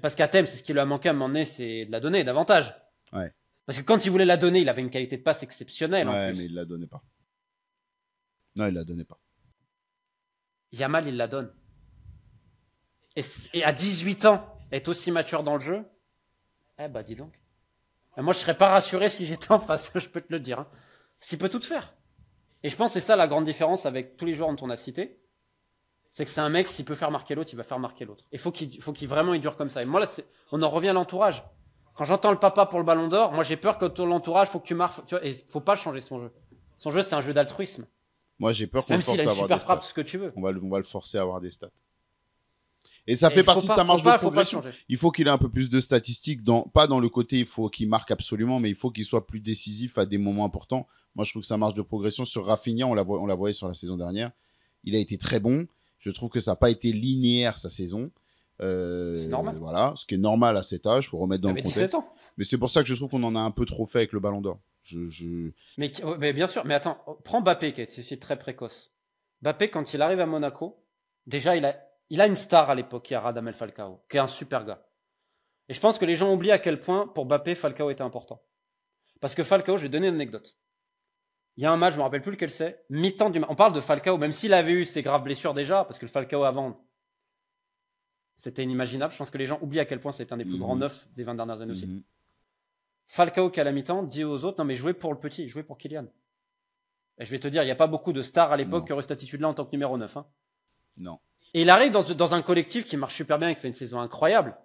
Parce qu'à Thème, c'est ce qui lui a manqué à un moment donné, c'est de la donner davantage. Ouais. Parce que quand il voulait la donner, il avait une qualité de passe exceptionnelle. Ouais, en plus. Mais il la donnait pas. Non, il la donnait pas. Yamal, il la donne. Et à 18 ans, être aussi mature dans le jeu, eh bah dis donc. Et moi, je serais pas rassuré si j'étais en face, je peux te le dire. Hein. Parce qu'il peut tout faire. Et je pense que c'est ça la grande différence avec tous les joueurs dont on a cité. C'est que c'est un mec, s'il peut faire marquer l'autre, il va faire marquer l'autre. Il faut qu'il vraiment il dure comme ça. Et moi, là, on en revient à l'entourage. Quand j'entends le papa pour le ballon d'or, moi, j'ai peur que l'entourage, faut que tu marques. Tu vois, et faut pas changer son jeu. Son jeu, c'est un jeu d'altruisme. Moi, j'ai peur qu'on le force à avoir des stats. Même s'il a une super frappe, ce que tu veux. On va le forcer à avoir des stats. Et ça fait partie de sa marge de progression. Il faut qu'il ait un peu plus de statistiques, pas dans le côté il faut qu'il marque absolument, mais il faut qu'il soit plus décisif à des moments importants. Moi, je trouve que sa marge de progression sur Rafinha, on la voyait sur la saison dernière. Il a été très bon. Je trouve que ça n'a pas été linéaire sa saison. C'est normal. Voilà, ce qui est normal à cet âge, il faut remettre dans le contexte. Ans. Mais c'est pour ça que je trouve qu'on en a un peu trop fait avec le Ballon d'Or. Mais bien sûr, mais attends, prends Mbappé qui est très précoce. Mbappé, quand il arrive à Monaco, déjà il a il a une star à l'époque, qui est Radamel Falcao, qui est un super gars. Et je pense que les gens oublient à quel point, pour Mbappé, Falcao était important. Parce que Falcao, je vais donner une anecdote. Il y a un match, je ne me rappelle plus lequel c'est, mi-temps du match. On parle de Falcao, même s'il avait eu ses graves blessures déjà, parce que le Falcao avant, c'était inimaginable. Je pense que les gens oublient à quel point c'était un des plus grands neufs des 20 dernières années aussi. Falcao, qui à la mi-temps, dit aux autres, non mais jouez pour le petit, jouez pour Kylian. Et je vais te dire, il n'y a pas beaucoup de stars à l'époque qui auraient cette attitude-là en tant que numéro 9. Hein. Non. Et il arrive dans un collectif qui marche super bien et qui fait une saison incroyable.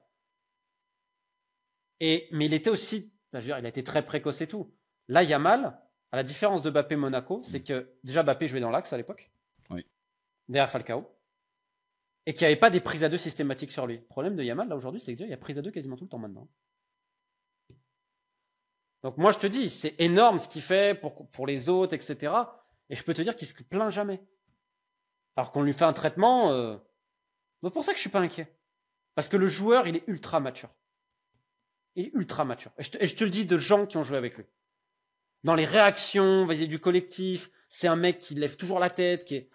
Mais il était aussi, je veux dire, il a été très précoce et tout. Là, Yamal, à la différence de Mbappé Monaco, c'est que déjà Mbappé jouait dans l'axe à l'époque. Oui. Derrière Falcao. Et qu'il n'y avait pas des prises à deux systématiques sur lui. Le problème de Yamal, là, aujourd'hui, c'est que déjà, il y a prise à deux quasiment tout le temps maintenant. Donc moi, je te dis, c'est énorme ce qu'il fait pour les autres, etc. Et je peux te dire qu'il se plaint jamais. Alors qu'on lui fait un traitement... Donc pour ça que je suis pas inquiet. Parce que le joueur, il est ultra mature. Il est ultra mature. Et je te le dis de gens qui ont joué avec lui. Dans les réactions, vas-y, du collectif, c'est un mec qui lève toujours la tête, qui est...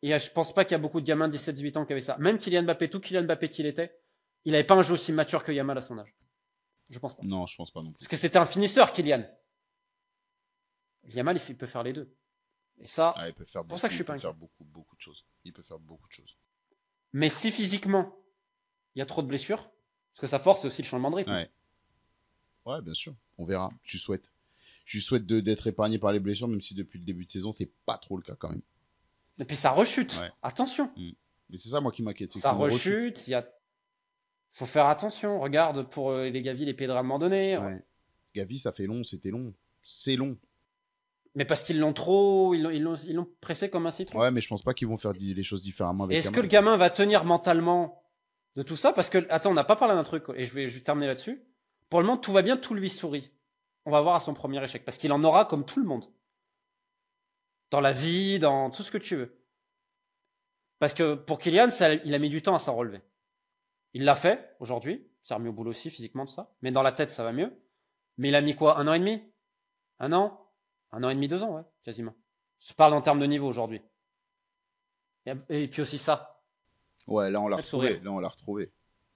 Et je pense pas qu'il y a beaucoup de gamins de 17-18 ans qui avaient ça. Même Kylian Mbappé, tout Kylian Mbappé qu'il était, il n'avait pas un jeu aussi mature que Yamal à son âge. Je pense pas. Non, je pense pas non plus. Parce que c'était un finisseur, Kylian. Yamal, il peut faire les deux. Et ça, il peut faire pour ça que je suis pas inquiet. inquiet. Il peut faire beaucoup de choses. Il peut faire beaucoup de choses. Mais si physiquement, il y a trop de blessures, parce que sa force, c'est aussi le changement de rythme. Ouais, bien sûr. On verra. Je souhaite d'être épargné par les blessures, même si depuis le début de saison, c'est pas trop le cas quand même. Et puis ça rechute. Ouais. Attention. Mais c'est ça, moi, qui m'inquiète. Ça rechute. Faut faire attention. Regarde pour les Gavi, les Pedri à un moment donné. Ouais. Gavi, ça fait long. C'était long. C'est long. Mais parce qu'ils l'ont trop... Ils l'ont pressé comme un citron. Ouais, mais je pense pas qu'ils vont faire les choses différemment avec Est-ce que le gamin va tenir mentalement de tout ça? Parce que, attends, on n'a pas parlé d'un truc, et je vais terminer là-dessus. Pour le moment, tout va bien, tout lui sourit. On va voir à son premier échec. Parce qu'il en aura comme tout le monde. Dans la vie, dans tout ce que tu veux. Parce que pour Kylian, il a mis du temps à s'en relever. Il l'a fait aujourd'hui. Il s'est remis au boulot aussi physiquement de ça. Mais dans la tête, ça va mieux. Mais il a mis quoi? 1 an et demi? 1 an? 1 an et demi, 2 ans, ouais, quasiment. Je parle en termes de niveau aujourd'hui. Et puis aussi ça. Ouais, là on l'a retrouvé. Là on l'a retrouvé.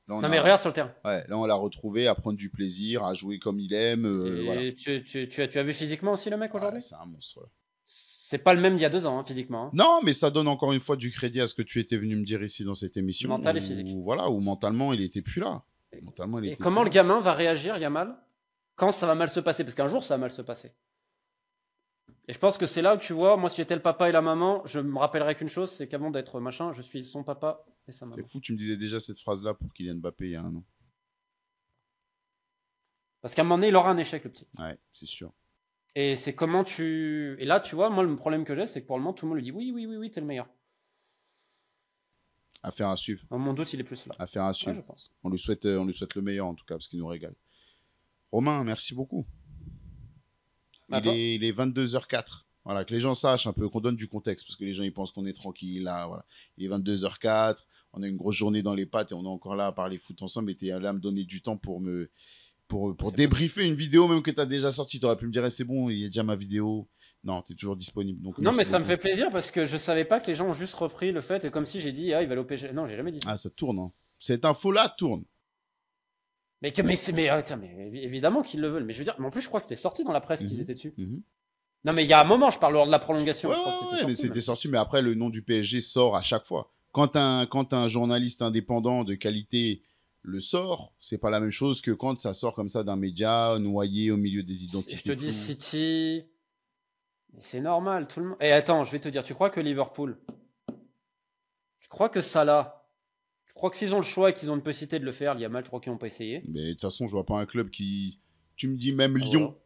Non mais regarde sur le terrain. Ouais, là on l'a retrouvé à prendre du plaisir, à jouer comme il aime. Et voilà. tu as vu physiquement aussi le mec aujourd'hui? C'est un monstre. Ouais. C'est pas le même d'il y a 2 ans, hein, physiquement. Hein. Non, mais ça donne encore une fois du crédit à ce que tu étais venu me dire ici dans cette émission. Mental et physique. Voilà, où mentalement il était plus là. Et comment le gamin va réagir, Yamal, quand ça va mal se passer? Parce qu'un jour ça va mal se passer. Et je pense que c'est là où tu vois, moi si j'étais le papa et la maman, je me rappellerais qu'une chose, c'est qu'avant d'être machin, je suis son papa et sa maman. C'est fou, tu me disais déjà cette phrase-là pour Kylian Mbappé il y a 1 an. Parce qu'à un moment donné, il aura un échec, le petit. Ouais, c'est sûr. Et c'est comment tu... Et là, tu vois, moi, le problème que j'ai, c'est que pour le moment, tout le monde lui dit oui, t'es le meilleur. Affaire à suivre. Dans mon doute, il est plus là. Affaire à suivre. Ouais, je pense. On lui souhaite le meilleur, en tout cas, parce qu'il nous régale. Romain, merci beaucoup. Il est 22h04. Voilà, que les gens sachent un peu, qu'on donne du contexte, parce que les gens ils pensent qu'on est tranquille là. Voilà. Il est 22h04, on a une grosse journée dans les pattes et on est encore là à parler foot ensemble. Et tu es là à me donner du temps pour débriefer une vidéo même que tu as déjà sortie. Tu aurais pu me dire, c'est bon, il y a déjà ma vidéo. Non, tu es toujours disponible. Donc, non, mais ça me fait plaisir parce que je savais pas que les gens ont juste repris le fait, et comme si j'ai dit, il va aller au PSG. Non, j'ai jamais dit ça. Ah, ça tourne. Hein. Cette info-là tourne. Mais évidemment qu'ils le veulent. Mais je veux dire, mais en plus, je crois que c'était sorti dans la presse qu'ils étaient dessus. Non, mais il y a un moment, je parle lors de la prolongation. Ouais, mais c'était sorti, mais après, le nom du PSG sort à chaque fois. Quand un journaliste indépendant de qualité le sort, c'est pas la même chose que quand ça sort comme ça d'un média, noyé au milieu des identités. Je te dis City, c'est normal, tout le monde. Et attends, je vais te dire, tu crois que Liverpool, tu crois que Salah, tu crois que s'ils ont le choix et qu'ils ont une possibilité de le faire, Yamal, je crois qu'ils n'ont pas essayé. Mais de toute façon, je vois pas un club qui... Tu me dis même Lyon.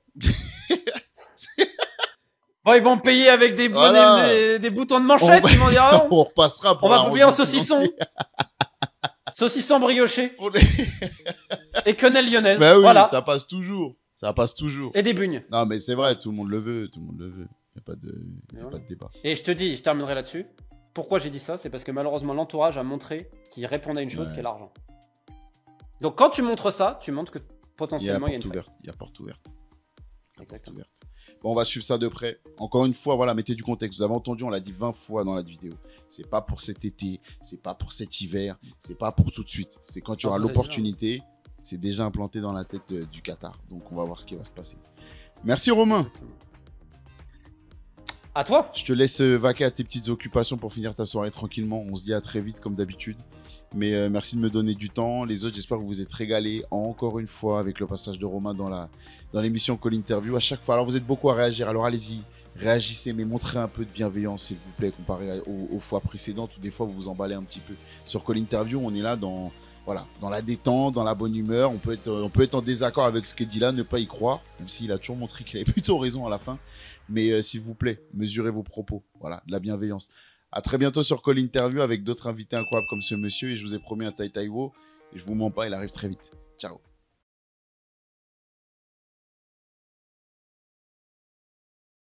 Bon, ils vont payer avec des boutons de manchette, ils vont dire ah, on repassera pour on va payer en saucisson. Saucisson brioché. Et quenelle lyonnaise. Bah oui, voilà. Ça passe toujours. Et des bugnes. Non, mais c'est vrai, tout le monde le veut. Il n'y a pas de débat. Et je te dis, je terminerai là-dessus. Pourquoi j'ai dit ça? C'est parce que malheureusement, l'entourage a montré qu'il répondait à une chose qui est l'argent. Donc quand tu montres ça, tu montres que potentiellement il y a une faille. Il y a porte ouverte. Exactement. Bon, on va suivre ça de près. Encore une fois, voilà, mettez du contexte. Vous avez entendu, on l'a dit 20 fois dans la vidéo. C'est pas pour cet été, c'est pas pour cet hiver, c'est pas pour tout de suite. C'est quand tu auras l'opportunité. C'est déjà implanté dans la tête du Qatar. Donc, on va voir ce qui va se passer. Merci, Romain. À toi. Je te laisse vaquer à tes petites occupations pour finir ta soirée tranquillement. On se dit à très vite, comme d'habitude. Mais merci de me donner du temps. Les autres, j'espère que vous vous êtes régalés encore une fois avec le passage de Romain dans l'émission Call Interview. À chaque fois, alors vous êtes beaucoup à réagir. Alors allez-y, réagissez, mais montrez un peu de bienveillance, s'il vous plaît, comparé aux fois précédentes où des fois vous vous emballez un petit peu. Sur Call Interview, on est là dans la détente, dans la bonne humeur. On peut être en désaccord avec ce qu'il dit là, ne pas y croire, même s'il a toujours montré qu'il avait plutôt raison à la fin. Mais s'il vous plaît, mesurez vos propos. Voilà, de la bienveillance. À très bientôt sur Call Interview avec d'autres invités incroyables comme ce monsieur. Et je vous ai promis un Tai Tai Wo. Et je vous mens pas, il arrive très vite. Ciao.